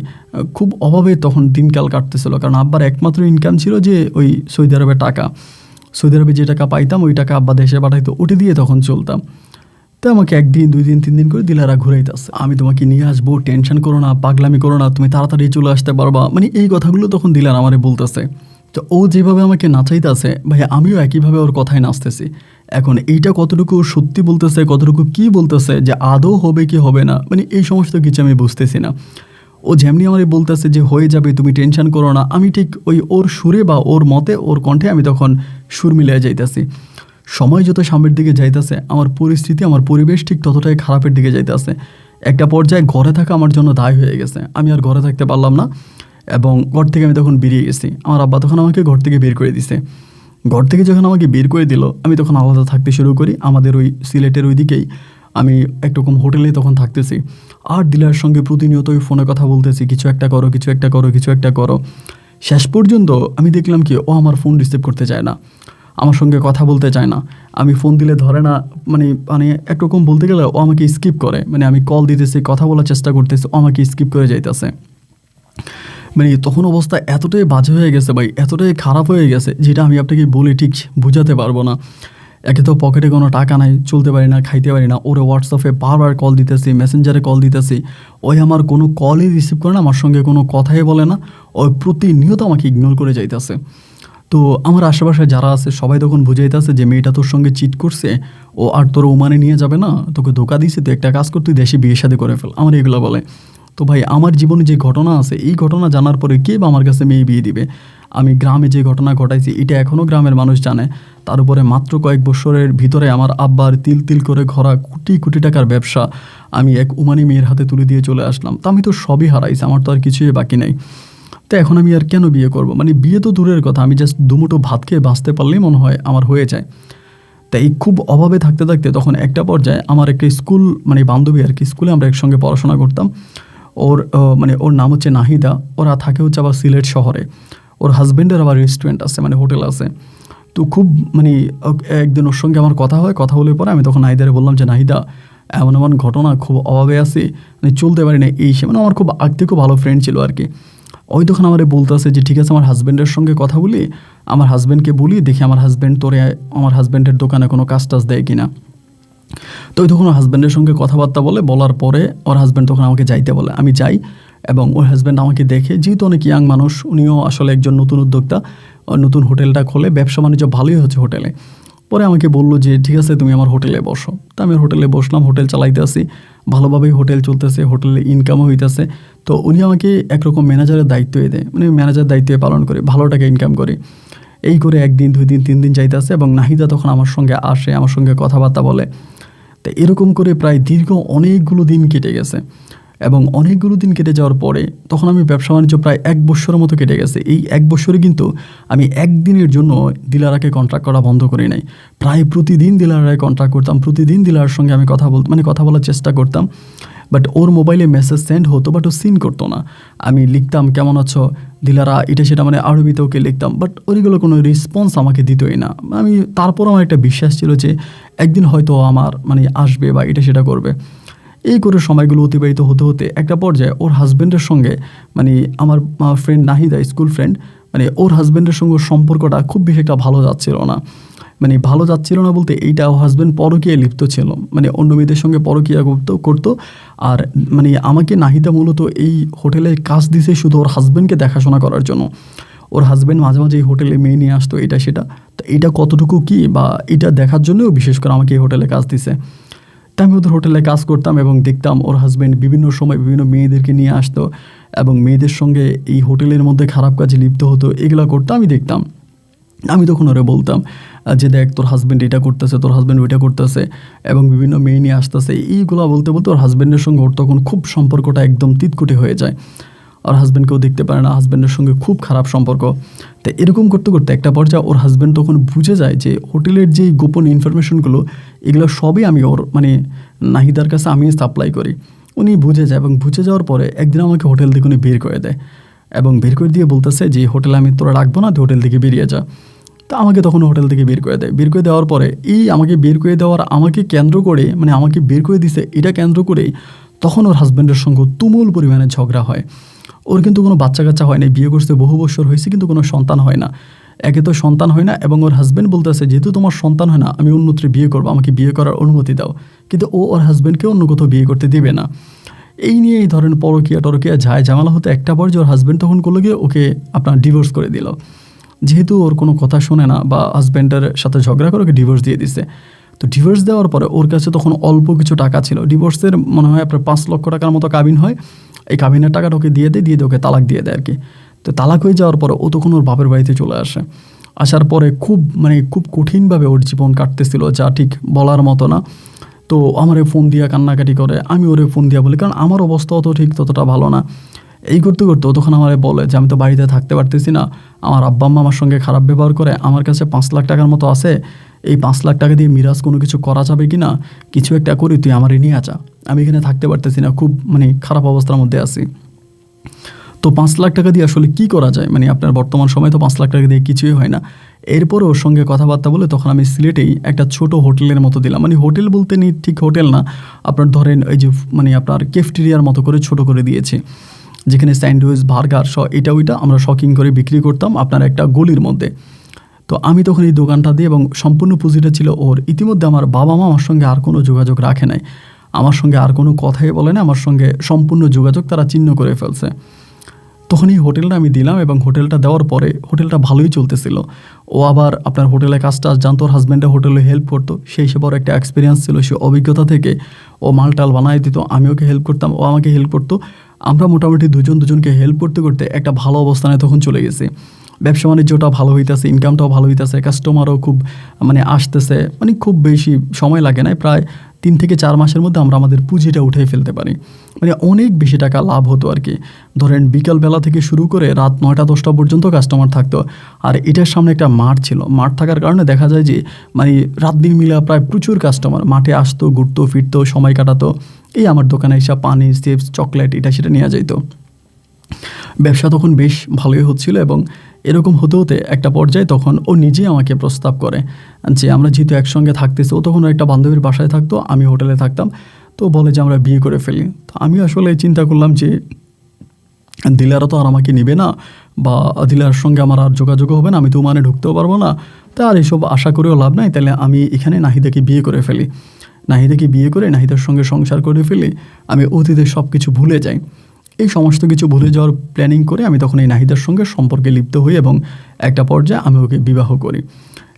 খুব অভাবে তখন দিনকাল কাটতেছিল, কারণ আব্বার একমাত্র ইনকাম ছিল যে ওই সৌদি আরবের টাকা। সৌদি আরবে যে টাকা পাইতাম ওই টাকা আব্বা দেশে পাঠাইতো, ওটি দিয়ে তখন চলতাম। তো আমাকে 1 দিন 2 দিন 3 দিন করে দিলারা ঘুরাইতেছে, আমি তোমাকে নিয়ে আসবো, টেনশন করো না, পাগলামি করো না, তুমি তাড়াতাড়ি চলে আসতে পারবা, মানে এই কথাগুলো তখন দিলার আমারে বলতেছে। তো ও যেভাবে আমাকে নাচাইতেছে ভাই আমিও একইভাবে ওর কথায় নাচতেছি। এখন এইটা কতটুকু সত্যি বলতেছে, কতটুকু কি বলতেছে, যে আদৌ হবে কি হবে না, মানে এই সমস্ত কিছু আমি বুঝতেছি না। ও যেমনি আমারে বলতেছে যে হয়ে যাবে, তুমি টেনশন করো না, আমি ঠিক ওর সুরে বা ওর মতে ওর কণ্ঠে আমি তখন সুর মিলিয়ে যাইতেছি। সময় যত সামনের দিকে যাইতেছে আমার পরিস্থিতি, আমার পরিবেশ ঠিক ততটাই খারাপের দিকে যাইতেছে। একটা পর্যায়ে ঘরে থাকা আমার জন্য দায় হয়ে গেছে, আমি আর ঘরে থাকতে পারলাম না এবং ঘর থেকে আমি তখন বেরিয়ে গেছি। আমার আব্বা তখন আমাকে ঘর থেকে বের করে দিছে। ঘর থেকে যখন আমাকে বের করে দিল আমি তখন আলাদা থাকতে শুরু করি, আমাদের ওই সিলেটের ওই দিকেই আমি একরকম হোটেলে তখন থাকতেছি। আর দিলার সঙ্গে প্রতিনিয়ত ওই ফোনে কথা বলতেছি, কিছু একটা করো, কিছু একটা করো, কিছু একটা করো। শেষ পর্যন্ত আমি দেখলাম কি ও আমার ফোন রিসিভ করতে চায় না, আমার সঙ্গে কথা বলতে চায় না, আমি ফোন দিলে ধরে না, মানে মানে একরকম বলতে গেলে ও আমাকে স্কিপ করে, মানে আমি কল দিতেছি, কথা বলার চেষ্টা করতেছি, ও আমাকে স্কিপ করে যাইতেছে। মানে তখন অবস্থা এতটাই বাজে হয়ে গেছে ভাই, এতটাই খারাপ হয়ে গেছে যেটা আমি আপনাকে বলে ঠিক বুঝাতে পারবো না। একে তো পকেটে কোনো টাকা নাই, চলতে পারি না, খাইতে পারি না, ওরে হোয়াটসঅ্যাপে বারবার কল দিতেছি, মেসেঞ্জারে কল দিতেছি, ওই আমার কোনো কলই রিসিভ করে না, আমার সঙ্গে কোনো কথাই বলে না, ওই প্রতিনিয়ত আমাকে ইগনোর করে যাইতেছে। তো আমার আশেপাশে যারা আছে সবাই তখন বুঝাইতেছে যে মেয়েটা তোর সঙ্গে চিট করছে, ও আর তোর ওমানে নিয়ে যাবে না, তোকে ধোকা দিছে, তুই একটা কাজ কর, তুই দেশে বিয়ে শাদী করে ফেল, আমার এগুলো বলে। তো ভাই আমার জীবনে যে ঘটনা আছে এই ঘটনা জানার পরে কে বা আমার কাছে মেয়ে বিয়ে দিবে? আমি গ্রামে যে ঘটনা ঘটাইছি এটা এখনও গ্রামের মানুষ জানে। তার উপরে মাত্র কয়েক বছরের ভিতরে আমার আব্বার তিল তিল করে ঘোরা কোটি কোটি টাকার ব্যবসা আমি এক উমানি মেয়ের হাতে তুলে দিয়ে চলে আসলাম। তা আমি তো সবই হারাইছি, আমার তো আর কিছুই বাকি নাই। তো এখন আমি আর কেন বিয়ে করব? মানে বিয়ে তো দূরের কথা, আমি জাস্ট দুমুঠো ভাত খেয়ে বাঁচতে পারলেই মনে হয় আমার হয়ে যায়। তাই খুব অভাবে থাকতে থাকতে তখন একটা পর্যায়ে আমার একটা স্কুল, মানে বান্ধবী আর কি, স্কুলে আমরা একসঙ্গে পড়াশোনা করতাম। মানে ওর নাম হচ্ছে নাহিদা, ওরা থাকে হচ্ছে আবার সিলেট শহরে, ওর হাজব্যান্ডের আবার রেস্টুরেন্ট আছে, মানে হোটেল আছে। তো খুব মানে একদিন ওর সঙ্গে আমার কথা হয়, কথা বলে পরে আমি তখন নাহিদারে বললাম যে নাহিদা এমন এমন ঘটনা, খুব অভাবে আছি, মানে চলতে পারি না এই সে, মানে আমার খুব আগ থেকে খুব ভালো ফ্রেন্ড ছিল আর কি। ওই তখন আমার বলতেছে যে ঠিক আছে আমার হাজব্যান্ডের সঙ্গে কথা বলি, আমার হাজব্যান্ডকে বলি, দেখি আমার হাজব্যান্ড তোরে আমার হাজব্যান্ডের দোকানে কোনো কাজ টাজ দেয় কিনা। তো ওই তখন ওর হাজব্যান্ডের সঙ্গে কথাবার্তা বলার পরে ওর হাজব্যান্ড তখন আমাকে যাইতে বলে, আমি যাই এবং ওর হাজব্যান্ড আমাকে দেখে, যেহেতু অনেক ইয়াং মানুষ, উনিও আসলে একজন নতুন উদ্যোক্তা, নতুন হোটেলটা খোলে, ব্যবসা বাণিজ্য ভালোই হচ্ছে হোটেলে। পরে আমাকে বললো যে ঠিক আছে তুমি আমার হোটেলে বসো। তো আমি হোটেলে বসলাম, হোটেল চালাইতে আসি, ভালোভাবেই হোটেল চলতেছে, হোটেলে ইনকামও হইতেছে। তো উনি আমাকে একরকম ম্যানেজারের দায়িত্বই দেয়, মানে ম্যানেজার দায়িত্বে পালন করে, ভালো টাকা ইনকাম করে। এই করে 1 দিন 2 দিন 3 দিন যাইতেছে এবং নাহিদা তখন আমার সঙ্গে আসে, আমার সঙ্গে কথাবার্তা বলে। তো এরকম করে প্রায় দীর্ঘ অনেকগুলো দিন কেটে গেছে এবং অনেকগুলো দিন কেটে যাওয়ার পরে তখন আমি ব্যবসা বাণিজ্য প্রায় 1 বছরের মতো কেটে গেছে। এই 1 বছরে কিন্তু আমি একদিনের জন্য দিলারাকে কন্ট্যাক্ট করা বন্ধ করি নাই। প্রায় প্রতিদিন দিলারায় কন্ট্যাক্ট করতাম, প্রতিদিন দিলার সঙ্গে আমি কথা বলার চেষ্টা করতাম। বাট ওর মোবাইলে মেসেজ সেন্ড হতো, বাট ও সিন করতো না। আমি লিখতাম কেমন আছো দিলারা, এটা সেটা, মানে আরবিতে ওকে লিখতাম, বাট ওইগুলো কোনো রেসপন্স আমাকে দিতই না। আমি তারপর আমার একটা বিশ্বাস ছিল যে একদিন হয়তো আমার মানে আসবে বা এটা সেটা করবে। এই করে সময়গুলো অতিবাহিত হতে হতে একটা পর্যায়ে ওর হাজব্যান্ডের সঙ্গে, মানে আমার ফ্রেন্ড নাহিদা, স্কুল ফ্রেন্ড, মানে ওর হাজব্যান্ডের সঙ্গে সম্পর্কটা খুব বেশি একটা ভালো যাচ্ছিল না। মানে ভালো যাচ্ছিল না বলতে এইটা, ও হাজব্যান্ড পরকীয়ায় লিপ্ত ছিল, মানে অন্য মেয়েদের সঙ্গে পরকীয়া করতো। আর মানে আমাকে নাহিদা মূলত এই হোটেলে কাজ দিছে শুধু ওর হাজব্যান্ডকে দেখাশোনা করার জন্য। ওর হাজব্যান্ড মাঝে মাঝে এই হোটেলে মেয়ে নিয়ে আসতো, এটা সেটা। তো এটা কতটুকু কি বা এটা দেখার জন্যও বিশেষ করে আমাকে এই হোটেলে কাজ দিছে। তা আমি ওদের হোটেলে কাজ করতাম এবং দেখতাম ওর হাজব্যান্ড বিভিন্ন সময় বিভিন্ন মেয়েদেরকে নিয়ে আসতো এবং মেয়েদের সঙ্গে এই হোটেলের মধ্যে খারাপ কাজে লিপ্ত হতো, এগুলো করতো আমি দেখতাম। আমি তখন ওরা বলতাম যে দেখ তোর হাজব্যান্ড এটা করতেছে, তোর হাজব্যান্ড ওইটা করতেছে এবং বিভিন্ন মেয়ে নিয়ে আসতেছে, এইগুলো বলতে বলতে ওর হাজব্যান্ডের সঙ্গে ওর তখন খুব সম্পর্কটা একদম তিতকুটে হয়ে যায়। ওর হাজব্যান্ডকেও দেখতে পারে না, হাজব্যান্ডের সঙ্গে খুব খারাপ সম্পর্ক। তো এরকম করতে করতে একটা পর্যায়ে ওর হাজব্যান্ড তখন বুঝে যায় যে হোটেলের যেই গোপন ইনফরমেশনগুলো এগুলো সবই আমি ওর নাহিদার কাছে আমি সাপ্লাই করি। উনি বুঝে যায় এবং বুঝে যাওয়ার পরে একদিন আমাকে হোটেল থেকে উনি বের করে দেয় এবং বের করে দিয়ে বলতেছে যে হোটেলে আমি তোরা রাখবো না, তুই হোটেল থেকে বেরিয়ে যা। তো আমাকে তখন হোটেল থেকে বের করে দেয়। বের করে দেওয়ার পরে আমাকে বের করে দেওয়ার আমাকে কেন্দ্র করে আমাকে বের করে দিছে এটা কেন্দ্র করেই তখন ওর হাজব্যান্ডের সঙ্গে তুমুল পরিমাণে ঝগড়া হয়। ওর কিন্তু কোনো বাচ্চা কাচ্চা হয় না, বিয়ে করতে বহু বছর হয়েছে কিন্তু কোনো সন্তান হয় না। একে তো সন্তান হয় না এবং ওর হাজব্যান্ড বলতেছে যেহেতু তোমার সন্তান হয় না আমি অন্যত্রে বিয়ে করবো, আমাকে বিয়ে করার অনুমতি দাও। কিন্তু ওর হাজব্যান্ডকে অন্য কোথাও বিয়ে করতে দেবে না। এই নিয়ে এই ধরনের পরকিয়া যায় ঝামেলা হতে একটা পর্যায়ে ওর হাজব্যান্ড তখন করলো গিয়ে ওকে ডিভোর্স করে দিল। যেহেতু ওর কোনো কথা শোনে না বা হাজব্যান্ডের সাথে ঝগড়া করে ওকে ডিভোর্স দিয়ে দিছে। তো ডিভোর্স দেওয়ার পরে ওর কাছে তখন অল্প কিছু টাকা ছিল, ডিভোর্সের মনে হয় আপনার 5 লক্ষ টাকার মতো কাবিন হয়। এই কাবিনের টাকাটা ওকে দিয়ে দিয়ে ওকে তালাক দিয়ে দেয় আর কি। তো তালাক হয়ে যাওয়ার পরে ও তখন ওর বাপের বাড়িতে চলে আসে। আসার পরে খুব কঠিনভাবে ওর জীবন কাটতেছিল, যা ঠিক বলার মতো না। তো আমারে ফোন দিয়া কান্নাকাটি করে, আমি ওরে ফোন দিয়া বলি, কারণ আমার অবস্থাও তো ঠিক ততটা ভালো না। এই করতে করতে ও তখন আমারে বলে যে আমি তো বাড়িতে থাকতে পারতেছি না, আমার আব্বা আম্মা আমার সঙ্গে খারাপ ব্যবহার করে, আমার কাছে 5 লাখ টাকার মতো আছে, এই 5 লাখ টাকা দিয়ে মিরাজ কোনো কিছু করা যাবে কি না, কিছু একটা করি, তুই আমারে নিয়ে আসা, আমি এখানে থাকতে পারতেছি না, খুব খারাপ অবস্থার মধ্যে আছি। তো 5 লাখ টাকা দিয়ে আসলে কি করা যায়, আপনার বর্তমান সময় তো 5 লাখ টাকা দিয়ে কিছুই হয় না। এরপরে ওর সঙ্গে কথাবার্তা বলে তখন আমি সিলেটেই একটা ছোট হোটেলের মতো দিলাম, হোটেল বলতে ঠিক হোটেল না, আপনার ধরেন এই যে আপনার ক্যাফেটেরিয়ার মতো করে ছোট করে দিয়েছি, যেখানে স্যান্ডউইচ বার্গার এটা ওইটা আমরা শকিং করে বিক্রি করতাম আপনার একটা গলির মধ্যে। তো আমি তখন এই দোকানটা দিই এবং সম্পূর্ণ পুঁজিটা ছিল ওর। ইতিমধ্যে আমার বাবা মা আমার সঙ্গে আর কোনো যোগাযোগ রাখে নাই, আমার সঙ্গে আর কোনো কথাই বলে না, আমার সঙ্গে সম্পূর্ণ যোগাযোগ তারা ছিন্ন করে ফেলছে। তখন এই হোটেলটা আমি দিলাম এবং হোটেলটা দেওয়ার পরে হোটেলটা ভালোই চলতেছিল। ও আবার আপনার হোটেলে কাজটা জানতো, ওর হাজব্যান্ডের হোটেলে হেল্প করতো, সেই হিসেবে ওর একটা এক্সপিরিয়েন্স ছিল, সে অভিজ্ঞতা থেকে ও মালটাল বানাই দিত, আমি ওকে হেল্প করতাম, ও আমাকে হেল্প করতো। আমরা মোটামুটি দুজনকে হেল্প করতে করতে একটা ভালো অবস্থানে তখন চলে গেছি। ব্যবসা বাণিজ্যটা ভালো হইতেছে, ইনকামটাও ভালো হইতেছে, কাস্টমারও খুব আসতেছে, খুব বেশি সময় লাগে না, প্রায় 3 থেকে 4 মাসের মধ্যে আমরা আমাদের পুঁজিটা উঠে ফেলতে পারি। অনেক বেশি টাকা লাভ হতো আর কি। ধরেন বিকালবেলা থেকে শুরু করে রাত 9টা-10টা পর্যন্ত কাস্টমার থাকতো। আর এটার সামনে একটা মাঠ ছিল, মাঠ থাকার কারণে দেখা যায় যে রাত দিন মিলে প্রায় প্রচুর কাস্টমার মাঠে আসতো, ঘুরতো ফিরতো, সময় কাটাতো। এই আমার দোকানে এসে পানি, চিপস, চকলেট এটা সেটা নিয়ে যাইতো। ব্যবসা তখন বেশ ভালোই হচ্ছিল এবং এরকম হতে হতে একটা পর্যায়ে তখন ও নিজেই আমাকে প্রস্তাব করে যে আমরা যেহেতু একসঙ্গে থাকতেছি, ও তখন একটা বান্ধবীর বাসায় থাকতো, আমি হোটেলে থাকতাম, তো বলে যে আমরা বিয়ে করে ফেলি। তো আমি আসলে চিন্তা করলাম যে দিলারা তো আর আমাকে নিবে না বা দিলার সঙ্গে আমার আর যোগাযোগও হবে না, আমি তো ঢুকতেও পারবো না, তা আর এসব আশা করেও লাভ নাই, তাহলে আমি এখানে নাহিদাকে বিয়ে করে ফেলি। নাহিদাকে বিয়ে করে নাহিদার সঙ্গে সংসার করে ফেলি, আমি অতীতের সব কিছু ভুলে যাই। এই সমস্ত কিছু ভুলে যাওয়ার প্ল্যানিং করে আমি তখন এই নাহিদার সঙ্গে সম্পর্কে লিপ্ত হই এবং একটা পর্যায়ে আমি ওকে বিবাহ করি।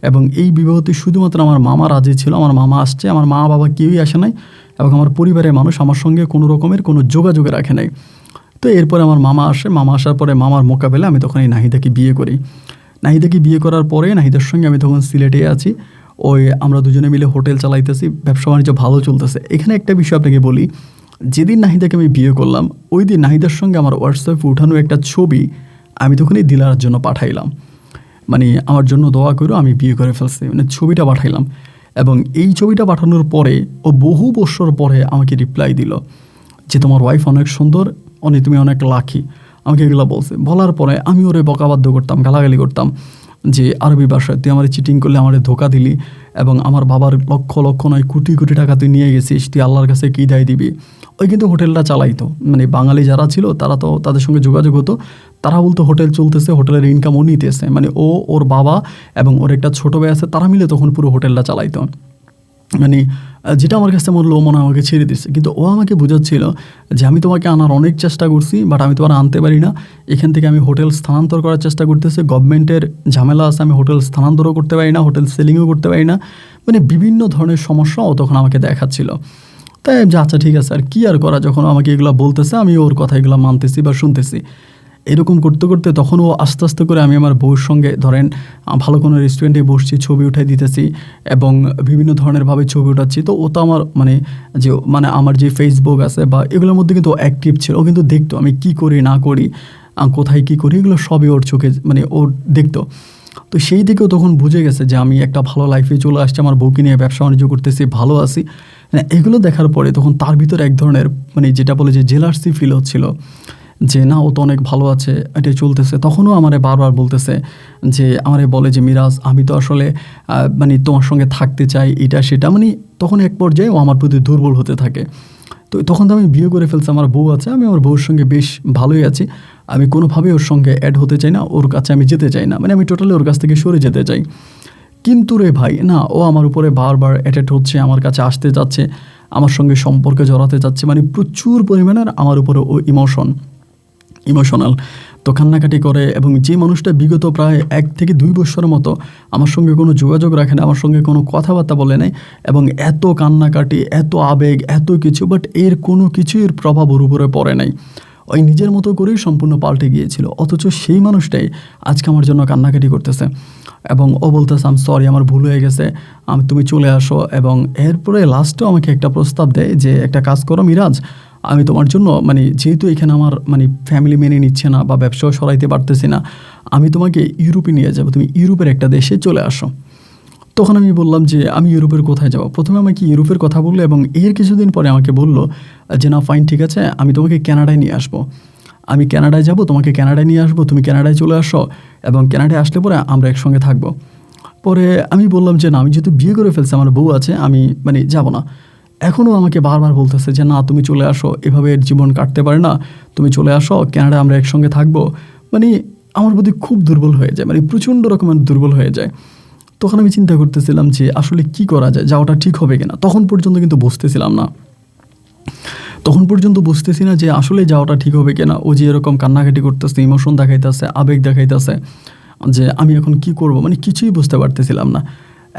এবং এই বিবাহতে শুধুমাত্র আমার মামা রাজি ছিল, আমার মামা আসছে, আমার মা বাবা কেউই আসে নাই এবং আমার পরিবারের মানুষ আমার সঙ্গে কোনো রকমের কোনো যোগাযোগ রাখে নাই। তো এরপরে আমার মামা আসে, মামা আসার পরে মামার মোকাবেলা আমি তখন এই নাহিদাকে বিয়ে করি। নাহিদাকে বিয়ে করার পরে নাহিদার সঙ্গে আমি তখন সিলেটে আছি, আমরা দুজনে মিলে হোটেল চালাইতেছি, ব্যবসা বাণিজ্য ভালো চলতেছে। এখানে একটা বিষয় আপনাকে বলি, যেদিন নাহিদাকে আমি বিয়ে করলাম ওই দিন নাহিদার সঙ্গে আমার হোয়াটসঅ্যাপে উঠানো একটা ছবি আমি তখনই দিলার জন্য পাঠাইলাম, আমার জন্য দোয়া করো, আমি বিয়ে করে ফেলছি, ছবিটা পাঠাইলাম। এবং এই ছবিটা পাঠানোর পরে ও বহু বছর পরে আমাকে রিপ্লাই দিল যে তোমার ওয়াইফ অনেক সুন্দর, তুমি অনেক লাকি, আমাকে এগুলো বলছে। বলার পরে আমি ওরে বকাবাধ্য করতাম, গালাগালি করতাম যে আরবি ভাষায় তুই আমার চিটিং করলে, আমার ধোকা দিলি এবং আমার বাবার লক্ষ লক্ষ নয় কোটি কোটি টাকা তুই নিয়ে গেছিস, তুই আল্লাহর কাছে কী দায় দিবি। ওই কিন্তু হোটেলটা চালাইতো, বাঙালি যারা ছিল তারা তো তাদের সঙ্গে যোগাযোগ হতো, তারা বলতো হোটেল চলতেছে, হোটেলের ইনকাম ও নিতেছে, ওর বাবা এবং ওর একটা ছোটো ভাই আছে, তারা মিলে তখন পুরো হোটেলটা চালাইতো। যেটা আমার কাছে মনে হলো মনে আমাকে ছেড়ে দিচ্ছে, কিন্তু ও আমাকে বোঝাচ্ছিল যে আমি তোমাকে আনার অনেক চেষ্টা করছি, বাট আমি তোমার আনতে পারি না, এখান থেকে আমি হোটেল স্থানান্তর করার চেষ্টা করতেছি, গভর্নমেন্টের ঝামেলা আছে, আমি হোটেল স্থানান্তরও করতে পারি না, হোটেল সেলিংও করতে পারি না, বিভিন্ন ধরনের সমস্যাও তখন আমাকে দেখাচ্ছিল। তাই যে আচ্ছা ঠিক আছে, আর কি আর করা, যখন আমাকে এগুলো বলতেছে আমি ওর কথা এগুলো মানতেছি বা শুনতেছি। এরকম করতে করতে তখন ও আস্তে আস্তে করে আমি আমার বউর সঙ্গে ধরেন ভালো কোনো রেস্টুরেন্টে বসছি, ছবি উঠাই দিতেছি এবং বিভিন্ন ধরনের ভাবে ছবি উঠাচ্ছি। তো ও তো আমার মানে আমার যে ফেসবুক আছে বা এগুলোর মধ্যে কিন্তু অ্যাক্টিভ ছিল। ও কিন্তু দেখতো আমি কি করি না করি, কোথায় কি করি, এগুলো সবই ওর চোখে মানে ওর দেখতো। তো সেই দিকেও তখন বুঝে গেছে যে আমি একটা ভালো লাইফে চলে আসছি, আমার বউকে নিয়ে ব্যবসা বাণিজ্য করতেছি, ভালো আছি। মানে এগুলো দেখার পরে তখন তার ভিতরে এক ধরনের মানে যেটা বলে যে জেলার্সি ফিল হচ্ছিল, যে না ও তো অনেক ভালো আছে, এটা চলতেছে। তখনও আমারে বারবার বলতেছে, যে আমারে বলে যে মিরাজ আমি তো আসলে মানে তোমার সঙ্গে থাকতে চাই, এটা সেটা, মানে তখন এক পর্যায়ে ও আমার প্রতি দুর্বল হতে থাকে। তো তখন তো আমি বিয়ে করে ফেলছি, আমার বউ আছে, আমি আমার বউর সঙ্গে বেশ ভালোই আছি। আমি কোনোভাবেই ওর সঙ্গে অ্যাড হতে চাই না, ওর কাছে আমি যেতে চাই না, মানে আমি টোটালি ওর কাছ থেকে সরে যেতে চাই। কিন্তু রে ভাই না, ও আমার উপরে বারবার অ্যাটাক হচ্ছে, আমার কাছে আসতে যাচ্ছে, আমার সঙ্গে সম্পর্কে জড়াতে যাচ্ছে, মানে প্রচুর পরিমাণের আমার উপরে ও ইমোশনাল। তো কান্নাকাটি করে, এবং যে মানুষটা বিগত প্রায় 1 থেকে 2 বছরের মতো আমার সঙ্গে কোনো যোগাযোগ রাখে না, আমার সঙ্গে কোনো কথাবার্তা বলে নাই, এবং এত কান্নাকাটি, এত আবেগ, এত কিছু, বাট এর কোনো কিছুর প্রভাব ওর উপরে পড়ে নাই। ওই নিজের মতো করেই সম্পূর্ণ পাল্টে গিয়েছিল। অথচ সেই মানুষটাই আজকে আমার জন্য কান্নাকাটি করতেছে, এবং ও বলতেছে আম সরি, আমার ভুল হয়ে গেছে, তুমি চলে আসো। এবং এরপরে লাস্টেও আমাকে একটা প্রস্তাব দেয় যে একটা কাজ করো মিরাজ, আমি তোমার জন্য মানে যেহেতু এখানে আমার মানে ফ্যামিলি মেনে নিচ্ছে না বা ব্যবসাও সরাইতে পারতেছি না, আমি তোমাকে ইউরোপে নিয়ে যাবো, তুমি ইউরোপের একটা দেশে চলে আসো। তখন আমি বললাম যে আমি ইউরোপের কোথায় যাব? প্রথমে আমাকে ইউরোপের কথা বললো, এবং এর কিছুদিন পরে আমাকে বলল যে না ফাইন, ঠিক আছে, আমি তোমাকে ক্যানাডায় নিয়ে আসবো। আমি ক্যানাডায় যাব, তোমাকে ক্যানাডায় নিয়ে আসবো, তুমি ক্যানাডায় চলে আসো, এবং ক্যানাডায় আসলে পরে আমরা একসঙ্গে থাকবো। পরে আমি বললাম যে না, আমি যেহেতু বিয়ে করে ফেলছি, আমার বউ আছে, আমি মানে যাব না। এখনও আমাকে বারবার বলতেছে যে না তুমি চলে আসো, এভাবে জীবন কাটতে পারে না, তুমি চলে আসো, ক্যানাডায় আমরা একসঙ্গে থাকবো। মানে আমার প্রতি খুব দুর্বল হয়ে যায়, মানে প্রচণ্ড রকমের দুর্বল হয়ে যায়। তখন আমি চিন্তা করতেছিলাম যে আসলে কি করা যায়, যাওয়াটা ঠিক হবে কিনা। তখন পর্যন্ত কিন্তু বুঝতেছি না যে আসলে যাওয়াটা ঠিক হবে কিনা। ও যে এরকম কান্নাকাটি করতেছে, ইমোশন দেখাইতেছে, আবেগ দেখাইতেছে, যে আমি এখন কি করব, মানে কিছুই বুঝতে পারতেছিলাম না।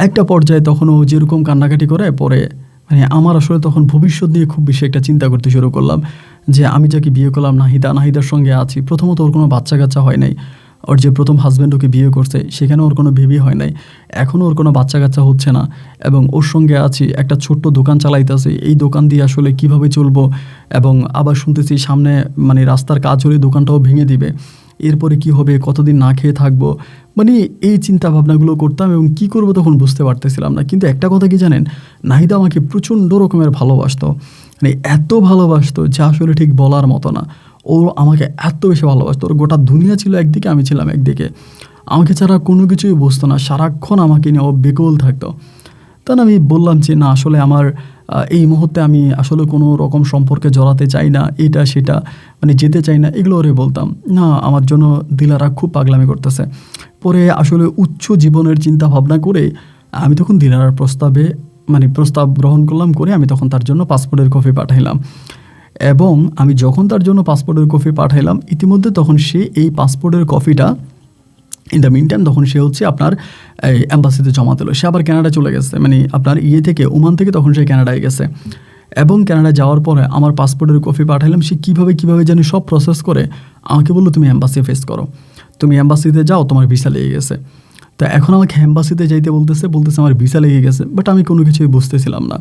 একটা পর্যায়ে তখন ও যেরকম কান্নাকাটি করে, পরে মানে আমার আসলে তখন ভবিষ্যৎ নিয়ে খুব বেশি একটা চিন্তা করতে শুরু করলাম, যে আমি যাকে বিয়ে করলাম নাহিদার সঙ্গে আছি। প্রথমত ওর কোনো বাচ্চা কাচ্চা হয় নাই, ওর যে প্রথম হাজব্যান্ড ওকে বিয়ে করছে সেখানে ওর কোনো বেবি হয় নাই, এখনও ওর কোনো বাচ্চা কাচ্চা হচ্ছে না, এবং ওর সঙ্গে আছি, একটা ছোট্ট দোকান চালাইতেছে, এই দোকান দিয়ে আসলে কিভাবে চলবো। এবং আবার শুনতেছি সামনে মানে রাস্তার কাজ হলে দোকানটাও ভেঙে দিবে, এরপরে কি হবে, কতদিন না খেয়ে থাকবো। মানে এই চিন্তা ভাবনাগুলো করতাম, এবং কি করব তখন বুঝতে পারতেছিলাম না। কিন্তু একটা কথা কি জানেন, নাহিদা আমাকে প্রচণ্ড রকমের ভালোবাসতো, মানে এত ভালোবাসতো যা আসলে ঠিক বলার মতো না। ও আমাকে এত বেশি ভালোবাসতো, ওর গোটা দুনিয়া ছিল একদিকে, আমি ছিলাম একদিকে। আমাকে ছাড়া কোনো কিছুই বুঝতো না, সারাক্ষণ আমাকে নিয়ে ও বেকল থাকতো। তখন আমি বললাম যে না আসলে আমার এই মুহূর্তে আমি আসলে কোনো রকম সম্পর্কে জড়াতে চাই না, এটা সেটা, মানে যেতে চাই না, এগুলো ওরে বলতাম। না আমার জন্য দিলারা খুব পাগলামি করতেছে। পরে আসলে উচ্চ জীবনের চিন্তা ভাবনা করে আমি তখন দিলারার প্রস্তাব গ্রহণ করলাম, করে আমি তখন তার জন্য পাসপোর্টের কপি পাঠাইলাম। এবং আমি যখন তার জন্য পাসপোর্টের কপি পাঠাইলাম, ইতিমধ্যে তখন সে এই পাসপোর্টের কপিটা ইন দ্য মিন টাইম তখন সে হচ্ছে আপনার এই অ্যাম্বাসিতে জমা দিল। সে আবার কানাডা চলে গেছে, মানে আপনার থেকে ওমান থেকে তখন সে কানাডায় গেছে। এবং কানাডায় যাওয়ার পরে আমার পাসপোর্টের কপি পাঠাইলাম, সে কীভাবে জানি সব প্রসেস করে আমাকে বললো তুমি অ্যাম্বাসি ফেস করো, তুমি অ্যাম্বাসিতে যাও, তোমার ভিসা লেগে গেছে। তো এখন আমাকে অ্যাম্বাসিতে যাইতে বলতেছে আমার ভিসা লেগে গেছে, বাট আমি কোনো কিছুই বুঝতেছিলাম না।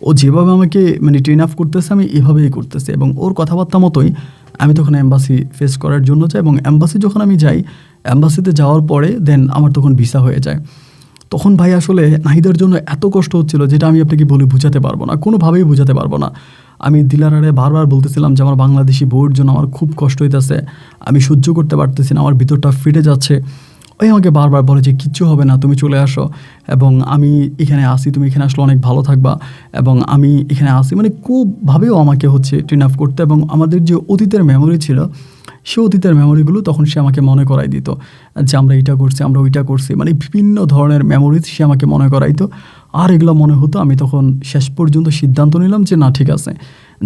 ও যেভাবে আমাকে মানে ট্রেন আপ করতেছে আমি এভাবেই করতেছি, এবং ওর কথাবার্তা মতোই আমি তখন অ্যাম্বাসি ফেস করার জন্য যাই। এবং অ্যাম্বাসি যখন আমি যাই, অ্যাম্বাসিতে যাওয়ার পরে দেন আমার তখন ভিসা হয়ে যায়। তখন ভাই আসলে নাহিদার জন্য এত কষ্ট হচ্ছিল, যেটা আমি আপনাকে বলে বোঝাতে পারবো না, কোনোভাবেই বোঝাতে পারবো না। আমি দিলারারে বারবার বলতেছিলাম যে আমার বাংলাদেশি বউয়ের জন্য আমার খুব কষ্ট হইতেছে, আমি সহ্য করতে পারতেছি না, আমার ভিতরটা ফেটে যাচ্ছে। ওই আমাকে বারবার বলে যে কিচ্ছু হবে না, তুমি চলে আসো, এবং আমি এখানে আসি, তুমি এখানে আসলে অনেক ভালো থাকবা, এবং আমি এখানে আসি, মানে খুবভাবেও আমাকে হচ্ছে ট্রেন আপ করতে। এবং আমাদের যে অতীতের মেমোরি ছিল, সে অতীতের মেমোরিগুলো তখন সে আমাকে মনে করাই দিত, যে আমরা এটা করছি, আমরা ওইটা করছি, মানে বিভিন্ন ধরনের মেমোরিজ সে আমাকে মনে করাইতো। আর এগুলো মনে হতো, আমি তখন শেষ পর্যন্ত সিদ্ধান্ত নিলাম যে না ঠিক আছে,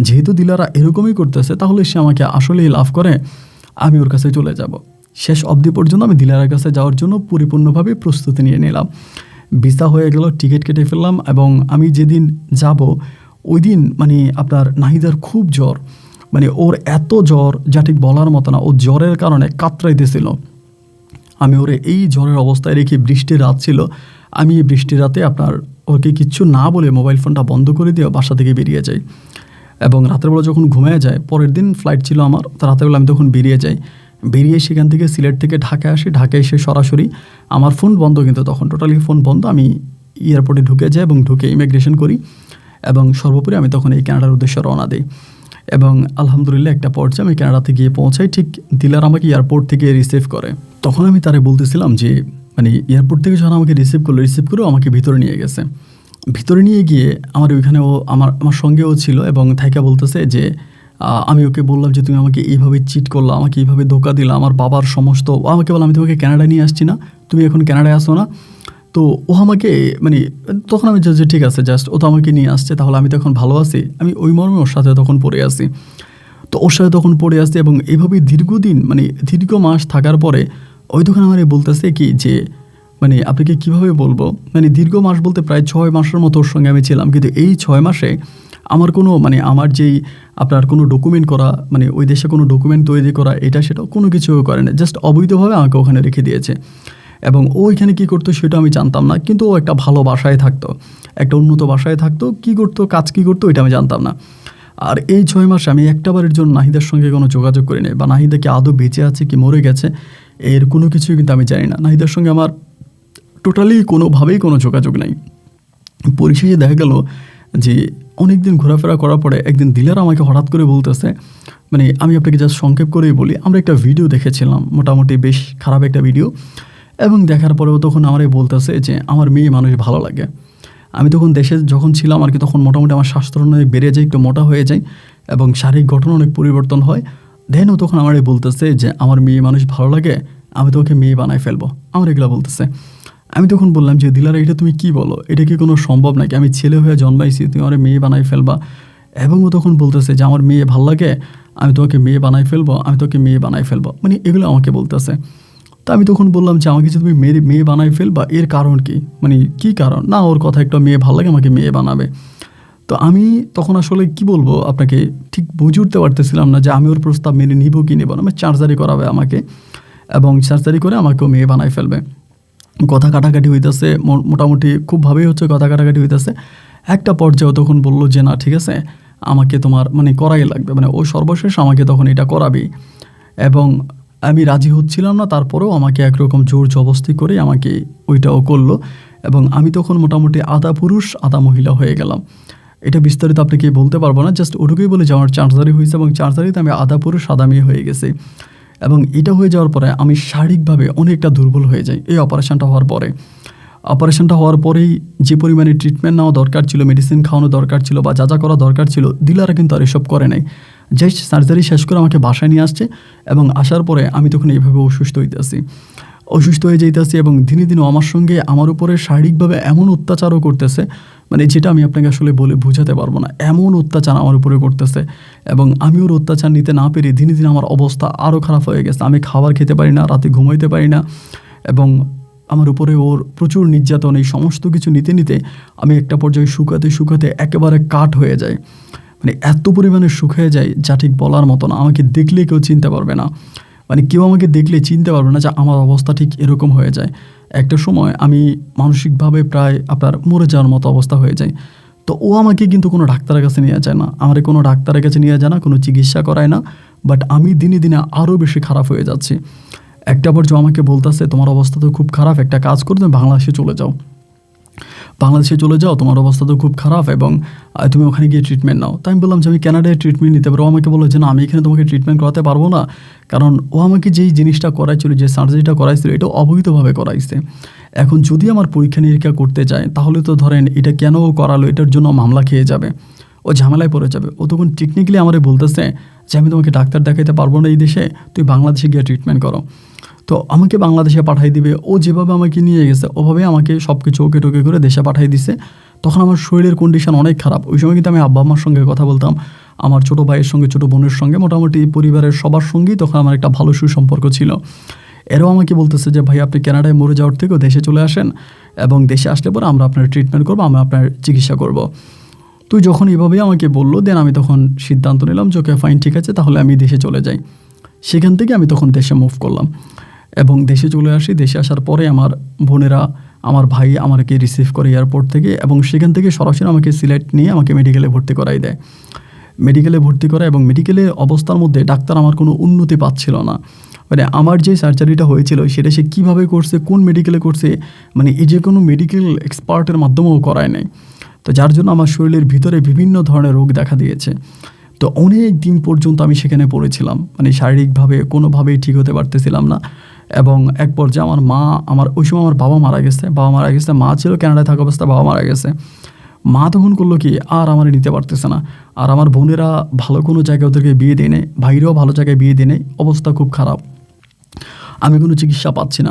যেহেতু দিলারা এরকমই করতেছে, তাহলে সে আমাকে আসলেই লাভ করে, আমি ওর কাছে চলে যাব। শেষ অবধি পর্যন্ত আমি দিলারার কাছে যাওয়ার জন্য পরিপূর্ণভাবে প্রস্তুতি নিয়ে নিলাম। ভিসা হয়ে গেল, টিকিট কেটে ফেললাম, এবং আমি যেদিন যাব ওই দিন মানে আপনার নাহিদার খুব জ্বর, মানে ওর এত জ্বর যা ঠিক বলার মতো না, ও জ্বরের কারণে কাতরাইতেছিল। আমি ওরে এই জ্বরের অবস্থায় রেখে, বৃষ্টির রাত ছিল, আমি এই বৃষ্টির রাতে আপনার ওকে কিচ্ছু না বলে মোবাইল ফোনটা বন্ধ করে দিয়ে বাসা থেকে বেরিয়ে যাই। এবং রাতেরবেলা যখন ঘুমিয়ে যায়, পরের দিন ফ্লাইট ছিল আমার, তো রাতেরবেলা আমি তখন বেরিয়ে যাই। বেরিয়ে সেখান থেকে সিলেট থেকে ঢাকায় আসি। ঢাকায় এসে সরাসরি আমার ফোন বন্ধ, কিন্তু তখন টোটালি ফোন বন্ধ। আমি এয়ারপোর্টে ঢুকে যাই এবং ঢুকে ইমিগ্রেশন করি, এবং সর্বোপরি আমি তখন এই কানাডার উদ্দেশ্যে রওনা দিই। এবং আলহামদুলিল্লাহ একটা পর্যায়ে আমি কানাডাতে গিয়ে পৌঁছাই। ঠিক দিলার আমাকে এয়ারপোর্ট থেকে রিসিভ করে। তখন আমি তারে বলতেছিলাম যে মানে এয়ারপোর্ট থেকে যখন আমাকে রিসিভ করেও আমাকে ভিতরে নিয়ে গেছে। ভিতরে নিয়ে গিয়ে আমার ওইখানে ও আমার সঙ্গেও ছিল, এবং থাইকা বলতেছে যে আমি ওকে বললাম যে তুমি আমাকে এইভাবে চিট করলা, আমাকে এইভাবে ধোকা দিলা, আমার বাবার সমস্ত, ও আমাকে বললাম আমি তোমাকে কানাডা নিয়ে আসছি না, তুমি এখন কানাডায় আসো না। তো ও আমাকে মানে তখন আমি যে ঠিক আছে, জাস্ট ও তো আমাকে নিয়ে আসছে, তাহলে আমি তখন ভালো আছি, আমি ওই মর্মে ওর সাথে তখন পড়ে আসি। তো ওর সাথে তখন পড়ে আসছি, এবং এইভাবেই দীর্ঘদিন মানে দীর্ঘ মাস থাকার পরে ওই তখন আমার বলতেছে কি যে মানে আপনাকে কীভাবে বলবো, মানে দীর্ঘ মাস বলতে প্রায় 6 মাসের মতো ওর সঙ্গে আমি ছিলাম, কিন্তু এই 6 মাসে আমার কোনো মানে আমার যেই আপনার কোনো ডকুমেন্ট করা, মানে ওই দেশে কোনো ডকুমেন্ট তৈরি করা, এটা সেটা কোনো কিছু করে না, জাস্ট অবৈধভাবে আমাকে ওখানে রেখে দিয়েছে। এবং ও এখানে কী করতো সেটা আমি জানতাম না, কিন্তু ও একটা ভালো বাসায় থাকতো, একটা উন্নত বাসায় থাকতো, কী করতো, কাজ কী করতো এটা আমি জানতাম না। আর এই 6 মাসে আমি একটাবারের জন্য নাহিদার সঙ্গে কোনো যোগাযোগ করিনি, বা নাহিদা কি আদৌ বেঁচে আছে কি মরে গেছে এর কোনো কিছুই কিন্তু আমি জানি না। নাহিদার সঙ্গে আমার টোটালি কোনোভাবেই কোনো যোগাযোগ নাই। পরিশেষে দেখা গেল যে অনেক দিন ঘোরাফেরা করার পরে একদিন দিলার আমাকে হঠাৎ করে বলতেছে, মানে আমি আপনাকে জাস্ট সংক্ষেপ করেই বলি, আমরা একটা ভিডিও দেখেছিলাম, মোটামুটি বেশ খারাপ একটা ভিডিও, এবং দেখার পরেও তখন আমারই বলতেছে যে আমার মেয়ে মানুষ ভালো লাগে। আমি তখন দেশে যখন ছিলাম আর কি, তখন মোটামুটি আমার স্বাস্থ্য অনেক বেড়ে যায়, একটু মোটা হয়ে যায়, এবং শারীরিক গঠন অনেক পরিবর্তন হয়। দেন ও তখন আমারই বলতেছে যে আমার মেয়ে মানুষ ভালো লাগে, আমি তোকে মেয়ে বানাই ফেলবো, আমার এগুলো বলতেছে। আমি তখন বললাম যে দিলারা এটা তুমি কি বলো, এটা কি কোনো সম্ভব নাকি, আমি ছেলে হয়ে জন্মাইছি, তুমি আমার মেয়ে বানাই ফেলবা। এবং ও তখন বলতেছে যে আমার মেয়ে ভালো লাগে, আমি তোমাকে মেয়ে বানাই ফেলবো, আমি তোকে মেয়ে বানাই ফেলবো, মানে এগুলো আমাকে বলতেছে। তা আমি তখন বললাম যে আমাকে যে তুমি মেয়ে বানাই ফেলবা, এর কারণ কি, মানে কি কারণ, না ওর কথা একটা মেয়ে ভালো লাগে আমাকে মেয়ে বানাবে। তো আমি তখন আসলে কি বলবো আপনাকে, ঠিক বুঝে উঠতে পারতেছিলাম না যে আমি ওর প্রস্তাব মেনে নিব কি নেব না। আমি সার্জারি করাবে আমাকে, এবং সার্জারি করে আমাকেও মেয়ে বানাই ফেলবে। কথা কাটাকাটি হইতেছে, মোটামুটি খুবভাবেই হচ্ছে, কথা কাটাকাটি হইতেছে। একটা পর্যায়ে তখন বললো যে না ঠিক আছে, আমাকে তোমার মানে করাই লাগবে, মানে ও সর্বশেষ আমাকে তখন এটা করাবেই। এবং আমি রাজি হচ্ছিলাম না, তারপরেও আমাকে একরকম জোর জবস্তি করে আমাকে ওইটাও করলো। এবং আমি তখন মোটামুটি আধা পুরুষ আধা মহিলা হয়ে গেলাম। এটা বিস্তারিত আপনাকে বলতে পারবো না, জাস্ট ওটুকুই বলে যে আমার সার্জারি হয়েছে, এবং সার্জারিতে আমি আধা পুরুষ আধা মেয়ে হয়ে গেছি। এবং এটা হয়ে যাওয়ার পরে আমি শারীরিকভাবে অনেকটা দুর্বল হয়ে যাই এই অপারেশনটা হওয়ার পরে। অপারেশনটা হওয়ার পরেই যে পরিমাণে ট্রিটমেন্ট নেওয়া দরকার ছিল, মেডিসিন খাওয়ানো দরকার ছিল, বা যা যা করা দরকার ছিল, দিলারা কিন্তু আর এসব করে নাই। জাস্ট সার্জারি শেষ করে আমাকে বাসায় নিয়ে আসছে, এবং আসার পরে আমি তখন এইভাবে অসুস্থ হয়ে যাইতেছি, এবং দিনে দিনে আমার সঙ্গে আমার উপরে শারীরিকভাবে এমন অত্যাচারও করতেছে, মানে যেটা আমি আপনাকে আসলে বলে বোঝাতে পারবো না, এমন অত্যাচার আমার উপরে করতেছে। এবং আমি ওর অত্যাচার নিতে না পেরে দিনে দিনে আমার অবস্থা আরও খারাপ হয়ে গেছে। আমি খাবার খেতে পারি না, রাতে ঘুমাইতে পারি না, এবং আমার উপরে ওর প্রচুর নির্যাতন, এই সমস্ত কিছু নিতে নিতে আমি একটা পর্যায়ে শুকাতে একেবারে কাঠ হয়ে যায়। মানে এত পরিমাণে শুকিয়ে যায় যা ঠিক বলার মতো না। আমাকে দেখলে কেউ চিনতে পারবে না, মানে কেউ আমাকে দেখলে চিনতে পারবে না যে আমার অবস্থা ঠিক এরকম হয়ে যায়। একটা সময় আমি মানসিকভাবে প্রায় আপনার মরে যাওয়ার মতো অবস্থা হয়ে যায়। তো ও আমাকে কিন্তু কোনো ডাক্তারের কাছে নিয়ে যায় না, আমার কোনো ডাক্তারের কাছে নিয়ে যায় না, কোনো চিকিৎসা করায় না। বাট আমি দিনে দিনে আরও বেশি খারাপ হয়ে যাচ্ছি। একটা পর্যায়ে আমাকে বলতেছে তোমার অবস্থা তো খুব খারাপ, একটা কাজ করে তুমি বাংলাদেশে চলে যাও, তোমার অবস্থা তো খুব খারাপ, এবং তুমি ওখানে গিয়ে ট্রিটমেন্ট নাও। তাই আমি বললাম যে আমি কানাডায় ট্রিটমেন্ট নিতে পারবো। আমাকে বললো যে না, আমি এখানে তোমাকে ট্রিটমেন্ট করাতে পারবো না, কারণ ও আমাকে যেই জিনিসটা করাইছিল, যে সার্জারিটা করাইছিল, এটা অবৈধভাবে করাইছে। এখন যদি আমার পরীক্ষা নিরীক্ষা করতে যায়, তাহলে তো ধরেন এটা কেন ও করালো, এটার জন্য মামলা খেয়ে যাবে, ও ঝামেলায় পড়ে যাবে। ও তখন টেকনিক্যালি আমারে বলতেছে যে আমি তোমাকে ডাক্তার দেখাইতে পারবো না এই দেশে, তুই বাংলাদেশে গিয়ে ট্রিটমেন্ট করো। তো আমাকে বাংলাদেশে পাঠাই দিবে। ও যেভাবে আমাকে নিয়ে গেছে ওভাবে আমাকে সব কিছু ওকে টোকে করে দেশে পাঠাই দিছে। তখন আমার শরীরের কন্ডিশন অনেক খারাপ। ওই সময় কিন্তু আমি আব্বা আম্মার সঙ্গে কথা বলতাম, আমার ছোটো ভাইয়ের সঙ্গে, ছোটো বোনের সঙ্গে, মোটামুটি পরিবারের সবার সঙ্গেই তখন আমার একটা ভালো সুসম্পর্ক ছিল। এরাও আমাকে বলতেছে যে ভাই আপনি কানাডায় মরে যাওয়ার থেকেও দেশে চলে আসেন, এবং দেশে আসলে পরে আমরা আপনার ট্রিটমেন্ট করবো, আমরা আপনার চিকিৎসা করব। তুই যখন এভাবেই আমাকে বললো, দেন আমি তখন সিদ্ধান্ত নিলাম যে ওকে ফাইন, ঠিক আছে, তাহলে আমি দেশে চলে যাই। সেখান থেকে আমি তখন দেশে মুভ করলাম এবং দেশে চলে আসি। দেশে আসার পরে আমার বোনেরা, আমার ভাই আমাকে রিসিভ করে এয়ারপোর্ট থেকে, এবং সেখান থেকে সরাসরি আমাকে সিলেট নিয়ে আমাকে মেডিকেলে ভর্তি করাই দেয়। মেডিকেলে ভর্তি করা, এবং মেডিকেলের অবস্থার মধ্যে ডাক্তার আমার কোনো উন্নতি পাচ্ছিল না। মানে আমার যে সার্জারিটা হয়েছিল সেটা সে কীভাবে করছে, কোন মেডিকেলে করছে, মানে এই যে কোনো মেডিকেল এক্সপার্টের মাধ্যমেও করায় নাই। তো যার জন্য আমার শরীরের ভিতরে বিভিন্ন ধরনের রোগ দেখা দিয়েছে। তো অনেক দিন পর্যন্ত আমি সেখানে পড়েছিলাম, মানে শারীরিকভাবে কোনোভাবেই ঠিক হতে পারতেছিলাম না। এবং এক পর্যায়ে আমার ওই সময় আমার বাবা মারা গেছে। মা ছিল কানাডায় থাকা অবস্থায়, বাবা মারা গেছে। মা তখন করলো কি, আর আমার নিতে পারতেছে না। আর আমার বোনেরা ভালো কোনো জায়গায় ওদেরকে বিয়ে দিয়ে নেয়, ভাইরাও ভালো জায়গায় বিয়ে দিয়ে নেয়, অবস্থা খুব খারাপ। আমি কোনো চিকিৎসা পাচ্ছি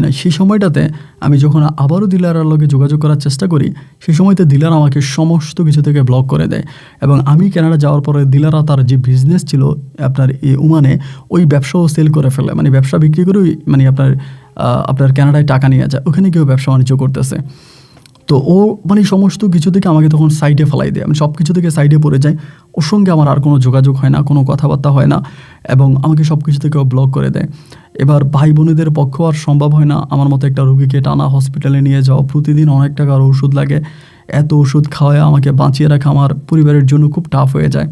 না। সেই সময়টাতে আমি যখন আবারও দিলারার লগে যোগাযোগ করার চেষ্টা করি, সেই সময়তে দিলার আমাকে সমস্ত কিছু থেকে ব্লক করে দেয়। এবং আমি কানাডা যাওয়ার পরে দিলারা তার যে বিজনেস ছিল আপনার এই ওমানে, ওই ব্যবসাও সেল করে ফেলে, মানে ব্যবসা বিক্রি করে মানে আপনার কানাডায় টাকা নিয়ে যায়, ওখানে গিয়েও ব্যবসা বাণিজ্য করতেছে। তো ও মানে সমস্ত কিছু থেকে আমাকে তখন সাইডে ফেলাই দেয়, আমি সব কিছু থেকে সাইডে পড়ে যাই। ওর সঙ্গে আমার আর কোনো যোগাযোগ হয় না, কোনো কথাবার্তা হয় না, এবং আমাকে সব কিছু থেকে ও ব্লক করে দেয়। এবার ভাই বোনেদের পক্ষেও আর সম্ভব হয় না আমার মতো একটা রোগীকে টানা হসপিটালে নিয়ে যাওয়া, প্রতিদিন অনেক টাকার ওষুধ লাগে। এত ওষুধ খাওয়ায় আমাকে বাঁচিয়ে রাখা আমার পরিবারের জন্য খুব টাফ হয়ে যায়।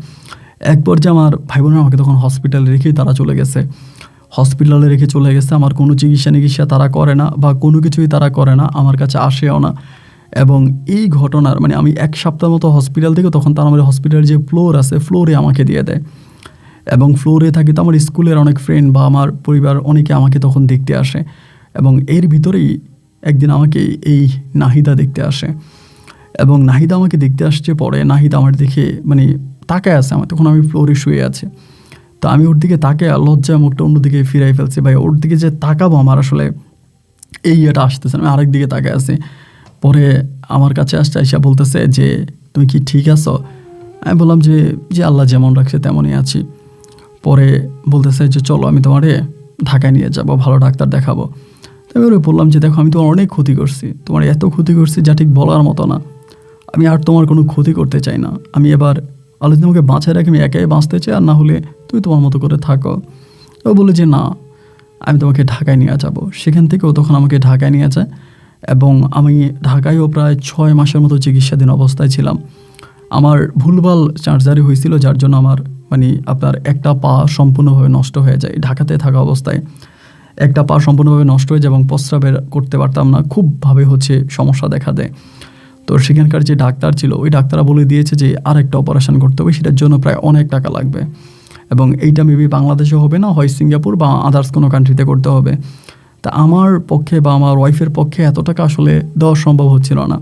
এক পর্যায়ে আমার ভাই বোনেরা আমাকে তখন হসপিটালে রেখেই তারা চলে গেছে। আমার কোনো চিকিৎসা তারা করে না, বা কোনো কিছুই তারা করে না, আমার কাছে আসেও না। এবং এই ঘটনার মানে আমি 1 সপ্তাহ মতো হসপিটাল থেকে, তখন তারা আমার হসপিটালের যে ফ্লোর আছে, ফ্লোরে আমাকে দিয়ে দেয়। এবং ফ্লোরে থাকি তো আমার স্কুলের অনেক ফ্রেন্ড বা আমার পরিবার অনেকে আমাকে তখন দেখতে আসে। এবং এর ভিতরেই একদিন আমাকে এই নাহিদা দেখতে আসে, এবং নাহিদা আমাকে দেখতে আসছে। পরে নাহিদা আমার দেখে মানে তাকায় আছে, আমার তখন আমি ফ্লোরে শুয়ে আছি। তো আমি ওর দিকে তাকে লজ্জায় মুখটা অন্যদিকে ফিরাই ফেলছি। ভাই ওর দিকে যে তাকাবো, আমার আসলে এটা আসতেছে না, আমি আরেক দিকে তাকায় আছি। পরে আমার কাছে আসছে, আইসা বলতেছে যে তুমি কি ঠিক আছো? আমি বললাম যে আল্লাহ যেমন রাখছে তেমনই আছি। পরে বলতেছে যে চলো আমি তোমারে ঢাকায় নিয়ে যাব, ভালো ডাক্তার দেখাবো। তো আমি ওরে বললাম যে দেখো, আমি তোমার অনেক ক্ষতি করছি, তোমার এত ক্ষতি করছি যা ঠিক বলার মতো না। আমি আর তোমার কোনো ক্ষতি করতে চাই না। আমি এবার আল্লাহ তোমাকে বাঁচায় রাখি, আমি একাই বাঁচতে চাই, আর না হলে তুমি তোমার মতো করে থাকো। ও বলে যে না, আমি তোমাকে ঢাকায় নিয়ে যাব। সেখান থেকেও তখন আমাকে ঢাকায় নিয়ে যায়, এবং আমি ঢাকায়ও প্রায় 6 মাসের মতো চিকিৎসাধীন অবস্থায় ছিলাম। আমার ভুলভাল সার্জারি হয়েছিল, যার জন্য আমার মানে আপনার একটা পা সম্পূর্ণভাবে নষ্ট হয়ে যায়। ঢাকাতে থাকা অবস্থায় একটা পা সম্পূর্ণভাবে নষ্ট হয়ে যায়, এবং প্রস্রাবের করতে পারতাম না, খুবভাবে সমস্যা দেখা দেয়। তো সেখানকার যে ডাক্তার ছিল, ওই ডাক্তাররা বলে দিয়েছে যে আর একটা অপারেশন করতে হবে, সেটার জন্য প্রায় অনেক টাকা লাগবে, এবং এইটা মেবি বাংলাদেশে হবে না, হয় সিঙ্গাপুর বা আদার্স কোনো কান্ট্রিতে করতে হবে। তা আমার পক্ষে বা আমার ওয়াইফের পক্ষে এত টাকা আসলে দেওয়া সম্ভব হচ্ছিল না।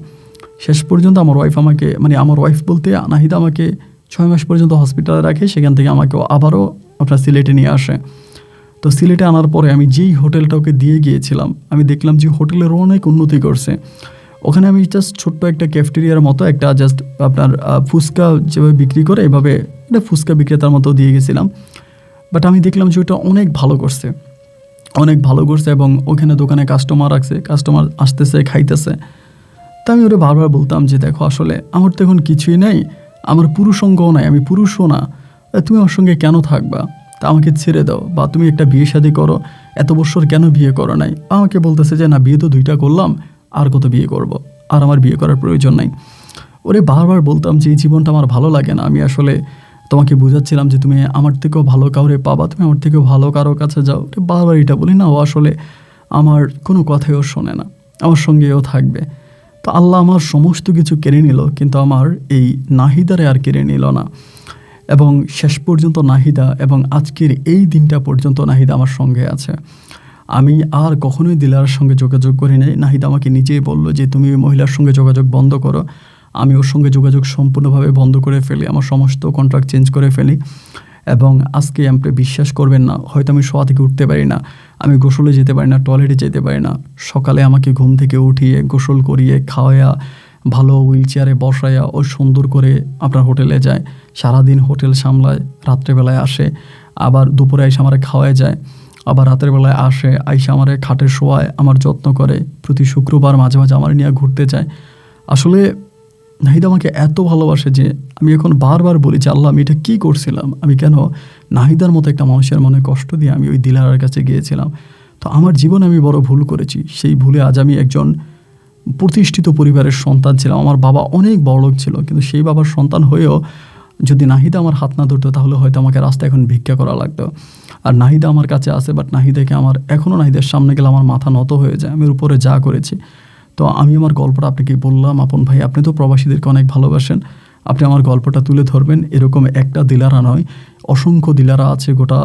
শেষ পর্যন্ত আমার ওয়াইফ বলতে নাহিদা আমাকে 6 মাস পর্যন্ত হসপিটালে রাখে। সেখান থেকে আমাকে আবারও আপনার সিলেটে নিয়ে আসে। তো সিলেটে আনার পরে আমি যেই হোটেলটা ওকে দিয়ে গিয়েছিলাম, আমি দেখলাম যে হোটেলের অনেক উন্নতি করছে। ওখানে আমি জাস্ট ছোট্ট একটা ক্যাফেটেরিয়ার মতো একটা জাস্ট আপনার ফুচকা যেভাবে বিক্রি করে, এভাবে এটা ফুচকা বিক্রেতার মতো দিয়ে গেছিলাম। বাট আমি দেখলাম যে ওটা অনেক ভালো করছে, এবং ওখানে দোকানে কাস্টমার রাখছে, কাস্টমার আসতেছে, খাইতেছে। তা আমি ওরা বারবার বলতাম যে দেখো, আসলে আমার তো এখন কিছুই নেই, আমার পুরুষঙ্গও নাই, আমি পুরুষও না, তুমি আমার সঙ্গে কেন থাকবা? তা আমাকে ছেড়ে দাও, বা তুমি একটা বিয়ে শাদী করো, এত বছর কেন বিয়ে করো নাই? আমাকে বলতেছে যে না, বিয়ে তো 2টা করলাম, আর কত বিয়ে করব, আর আমার বিয়ে করার প্রয়োজন নাই। ওরে বারবার বলতাম যে এই জীবনটা আমার ভালো লাগে না। আমি আসলে তোমাকে বুঝাচ্ছিলাম যে তুমি আমার থেকেও ভালো কাউরে পাবা, তুমি আমার থেকেও ভালো কারো কাছে যাও। বারবার এটা বলি না, ও আসলে আমার কোনো কথাই ও শোনে না, আমার সঙ্গেও থাকবে। তো আল্লাহ আমার সমস্ত কিছু কেড়ে নিল, কিন্তু আমার এই নাহিদারে আর কেড়ে নিল না। এবং শেষ পর্যন্ত নাহিদা, এবং আজকের এই দিনটা পর্যন্ত নাহিদা আমার সঙ্গে আছে। আমি আর কখনোই দিলার সঙ্গে যোগাযোগ করি নাই। নাহিদা আমাকে নিজেই বলল যে তুমি ওই মহিলার সঙ্গে যোগাযোগ বন্ধ করো। আমি ওর সঙ্গে যোগাযোগ সম্পূর্ণভাবে বন্ধ করে ফেলি, আমার সমস্ত কন্ট্রাক্ট চেঞ্জ করে ফেলি। এবং আজকে আপনি বিশ্বাস করবেন না, হয়তো আমি শোয়া থেকে উঠতে পারি না, আমি গোসলে যেতে পারি না, টয়লেটে যেতে পারি না। সকালে আমাকে ঘুম থেকে উঠিয়ে গোসল করিয়ে খাওয়াইয়া ভালো হুইল চেয়ারে বসাইয়া ও সুন্দর করে আপনার হোটেলে যায়, সারাদিন হোটেল সামলায়, রাত্রেবেলায় আসে, আবার দুপুরে এসে আমার খাওয়ায় যায়, আবার রাতের বেলায় আসে, আইসা আমার খাটে শোয়ায়, আমার যত্ন করে। প্রতি শুক্রবার মাঝে মাঝে আমার নিয়ে ঘুরতে যায়। আসলে নাহিদ আমাকে এত ভালোবাসে যে আমি এখন বারবার বলি যে আল্লাহ আমি এটা কী করছিলাম, আমি কেন নাহিদার মতো একটা মানুষের মনে কষ্ট দিয়ে আমি ওই দিলারার কাছে গিয়েছিলাম। তো আমার জীবনে আমি বড় ভুল করেছি, সেই ভুলে আজ আমি একজন প্রতিষ্ঠিত পরিবারের সন্তান ছিলাম। আমার বাবা অনেক বড়লোক ছিল, কিন্তু সেই বাবার সন্তান হয়েও যদি নাহিদা আমার হাত না ধরতো তাহলে হয়তো আমাকে রাস্তায় এখন ভিক্ষা করা লাগতো। আর নাহিদা আমার কাছে আসে, বাট নাহিদাকে আমার এখনও নাহিদার সামনে গেলে আমার মাথা নত হয়ে যায়, আমি ওর উপরে যা করেছি। তো আমি আমার গল্পটা আপনাকে বললাম। আপন ভাই, আপনি তো প্রবাসীদেরকে অনেক ভালোবাসেন, আপনি আমার গল্পটা তুলে ধরবেন। এরকম একটা দিলারা নয়, অসংখ্য দিলারা আছে গোটা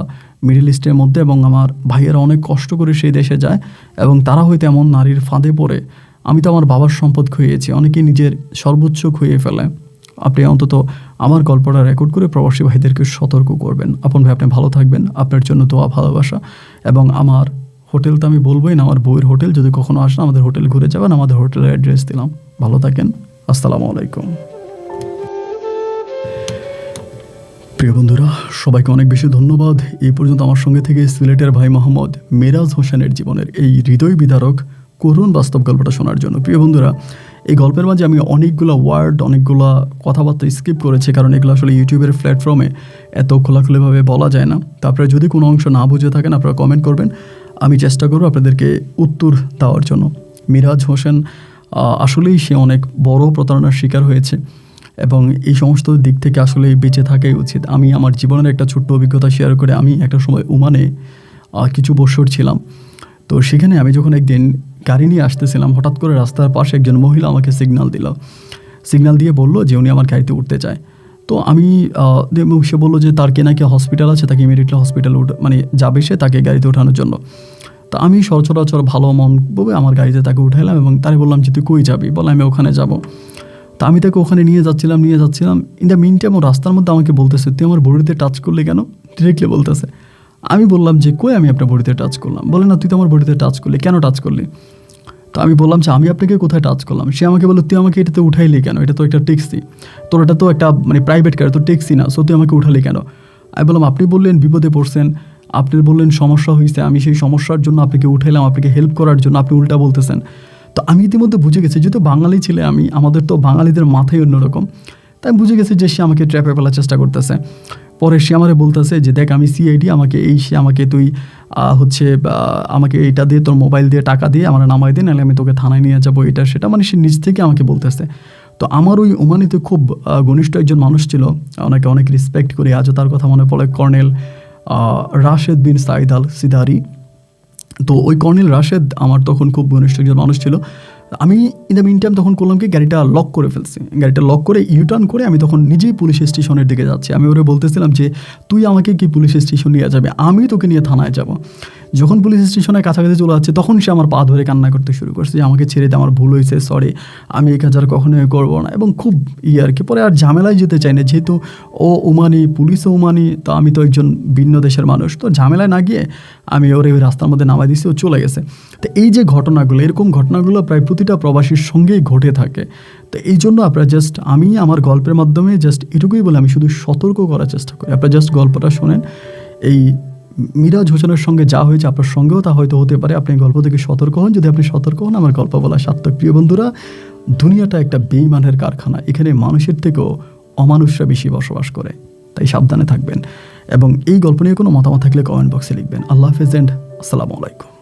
মিডল ইস্টের মধ্যে, এবং আমার ভাইয়েরা অনেক কষ্ট করে সেই দেশে যায় এবং তারা হয়তো এমন নারীর ফাঁদে পড়ে। আমি তো আমার বাবার সম্পদ খুইয়েছি, অনেকেই নিজের সর্বোচ্চ খুইয়ে ফেলে। আপনি অন্তত আমার গল্পটা রেকর্ড করে প্রবাসী ভাইদেরকে সতর্ক করবেন। আপন ভাই, আপনি ভালো থাকবেন, আপনার জন্য দোয়া ভালোবাসা। এবং আমার হোটেল তো আমি বলবোই না, আমার বউয়ের হোটেল, যদি কখনো আসেন আমাদের হোটেল ঘুরে যাবেন, আমাদের হোটেলের অ্যাড্রেস দিলাম। ভালো থাকেন, আসসালামু আলাইকুম। প্রিয় বন্ধুরা, সবাইকে অনেক বেশি ধন্যবাদ এই পর্যন্ত আমার সঙ্গে থেকে সিলেটের ভাই মোহাম্মদ মেরাজ হোসেনের জীবনের এই হৃদয় বিদারক করুণ বাস্তব গল্পটা শোনার জন্য। প্রিয় বন্ধুরা, এই গল্পের মাঝে আমি অনেকগুলো ওয়ার্ড, অনেকগুলো কথাবার্তা স্কিপ করেছি, কারণ এগুলো আসলে ইউটিউবের প্ল্যাটফর্মে এত খোলাখুলিভাবে বলা যায় না। তো আপনারা যদি কোনো অংশ না বুঝে থাকেন আপনারা কমেন্ট করবেন, আমি চেষ্টা করব আপনাদেরকে উত্তর দেওয়ার জন্য। মিরাজ হোসেন আসলেই সে অনেক বড় প্রতারণার শিকার হয়েছে এবং এই সমস্ত দিক থেকে আসলে বেঁচে থাকাই উচিত। আমি আমার জীবনের একটা ছোট্ট অভিজ্ঞতা শেয়ার করে, আমি একটা সময় ওমানে কিছু বছর ছিলাম। তো সেখানে আমি যখন একদিন গাড়ি নিয়ে আসতেছিলাম, হঠাৎ করে রাস্তার পাশে একজন মহিলা আমাকে সিগন্যাল দিয়ে বলল যে উনি আমার গাড়িতে উঠতে চায়। তো আমি সে বললো যে তার কে নাকি হসপিটাল আছে, তাকে ইমিডিয়েটলি হসপিটালে মানে যাবে সে, তাকে গাড়িতে ওঠানোর জন্য। তো আমি সচরাচর ভালো মনভাবে আমার গাড়িতে তাকে উঠাইলাম এবং তাকে বললাম যে তুই কই যাবি, বলে আমি ওখানে যাব। তা আমি তাকে ওখানে নিয়ে যাচ্ছিলাম। ইন দ্য মিন টাইম ও রাস্তার মধ্যে আমাকে বলতেছে তুই আমার বডিতে টাচ করলি কেন, ডিরেক্টলি বলতেছে। আমি বললাম যে কই আমি আপনার বডিতে টাচ করলাম, বলে না তুই তো আমার বডিতে টাচ করলি, কেন টাচ করলি? তো আমি বললাম যে আমি আপনাকে কোথায় টাচ করলাম? সে আমাকে বললো তুই আমাকে এটাতে উঠাইলি কেন, এটা তো একটা ট্যাক্সি, তোর এটা তো একটা মানে প্রাইভেট কার, তো ট্যাক্সি না, সো তুই আমাকে উঠালি কেন? আমি বললাম আপনি বললেন বিপদে পড়ছেন, আপনি বললেন সমস্যা হয়েছে, আমি সেই সমস্যার জন্য আপনাকে উঠাইলাম, আপনাকে হেল্প করার জন্য, আপনি উল্টা বলতেছেন। তো আমি ইতিমধ্যে বুঝে গেছি, যেহেতু বাঙালি ছেলে আমি, আমাদের তো বাঙালিদের মাথায় অন্যরকম, তাই বুঝে গেছি যে সে আমাকে ট্র্যাপে ফেলার চেষ্টা করতেছে। পরে সে আমারে বলতেছে যে দেখ আমি সিআইডি, আমাকে তুই আমাকে এইটা দিয়ে, তোর মোবাইল দিয়ে টাকা দিয়ে আমার নামাই দিন, নাহলে আমি তোকে থানায় নিয়ে যাবো, এটা সেটা, মানে সে নিজ থেকে আমাকে বলতেছে। তো আমার ওই ওমানিতে খুব ঘনিষ্ঠ একজন মানুষ ছিল, ওনাকে অনেক রেসপেক্ট করি, আজও তার কথা মনে পড়ে, কর্নেল রাশেদ বিন সাইদ আল সিদারি। তো ওই কর্নেল রাশেদ আমার তখন খুব ঘনিষ্ঠ একজন মানুষ ছিল। আমি ইন দ্য মিন টাইম তখন করলাম কি, গাড়িটা লক করে ফেলছি, গাড়িটা লক করে ইউটার্ন করে আমি তখন নিজেই পুলিশ স্টেশনের দিকে যাচ্ছি। আমি ওরে বলতেছিলাম যে তুই আমাকে কি পুলিশ স্টেশন নিয়ে যাবে, আমি তোকে নিয়ে থানায় যাব। যখন পুলিশ স্টেশনের কাছাকাছি চলে যাচ্ছে তখন সে আমার পা ধরে কান্না করতে শুরু করছে যে আমাকে ছেড়ে দিয়ে, আমার ভুল হয়েছে, সরি, আমি এই কাজ আর কখনোই করবো না, এবং খুব আর কি। পরে আর ঝামেলায় যেতে চাই না, যেহেতু ও ওমানি, পুলিশও ওমানি, তো আমি তো একজন ভিন্ন দেশের মানুষ, তো ঝামেলায় না গিয়ে আমি ওই রাস্তার মধ্যে নামাই দিয়েছি, ও চলে গেছে। তো এই যে ঘটনাগুলো, এরকম ঘটনাগুলো প্রায় প্রতিটা প্রবাসীর সঙ্গেই ঘটে থাকে। তো এই জন্য আপনারা আমি আমার গল্পের মাধ্যমে এটুকুই বলে আমি শুধু সতর্ক করার চেষ্টা করি। আপনারা গল্পটা শোনেন, এই মিরাজ হোসেনের সঙ্গে যা হয়েছে আপনার সঙ্গেও তা হয়তো হতে পারে। আপনি গল্প থেকে সতর্ক হন, যদি আপনি সতর্ক হন আমার গল্প বলা সার্থক। প্রিয় বন্ধুরা, দুনিয়াটা একটা বেঈমানের কারখানা, এখানে মানুষের থেকেও অমানুষরা বেশি বসবাস করে, তাই সাবধানে থাকবেন। এবং এই গল্প নিয়ে কোনো মতামত থাকলে কমেন্ট বক্সে লিখবেন। আল্লাহ হাফেজ এন্ড আসসালামু আলাইকুম।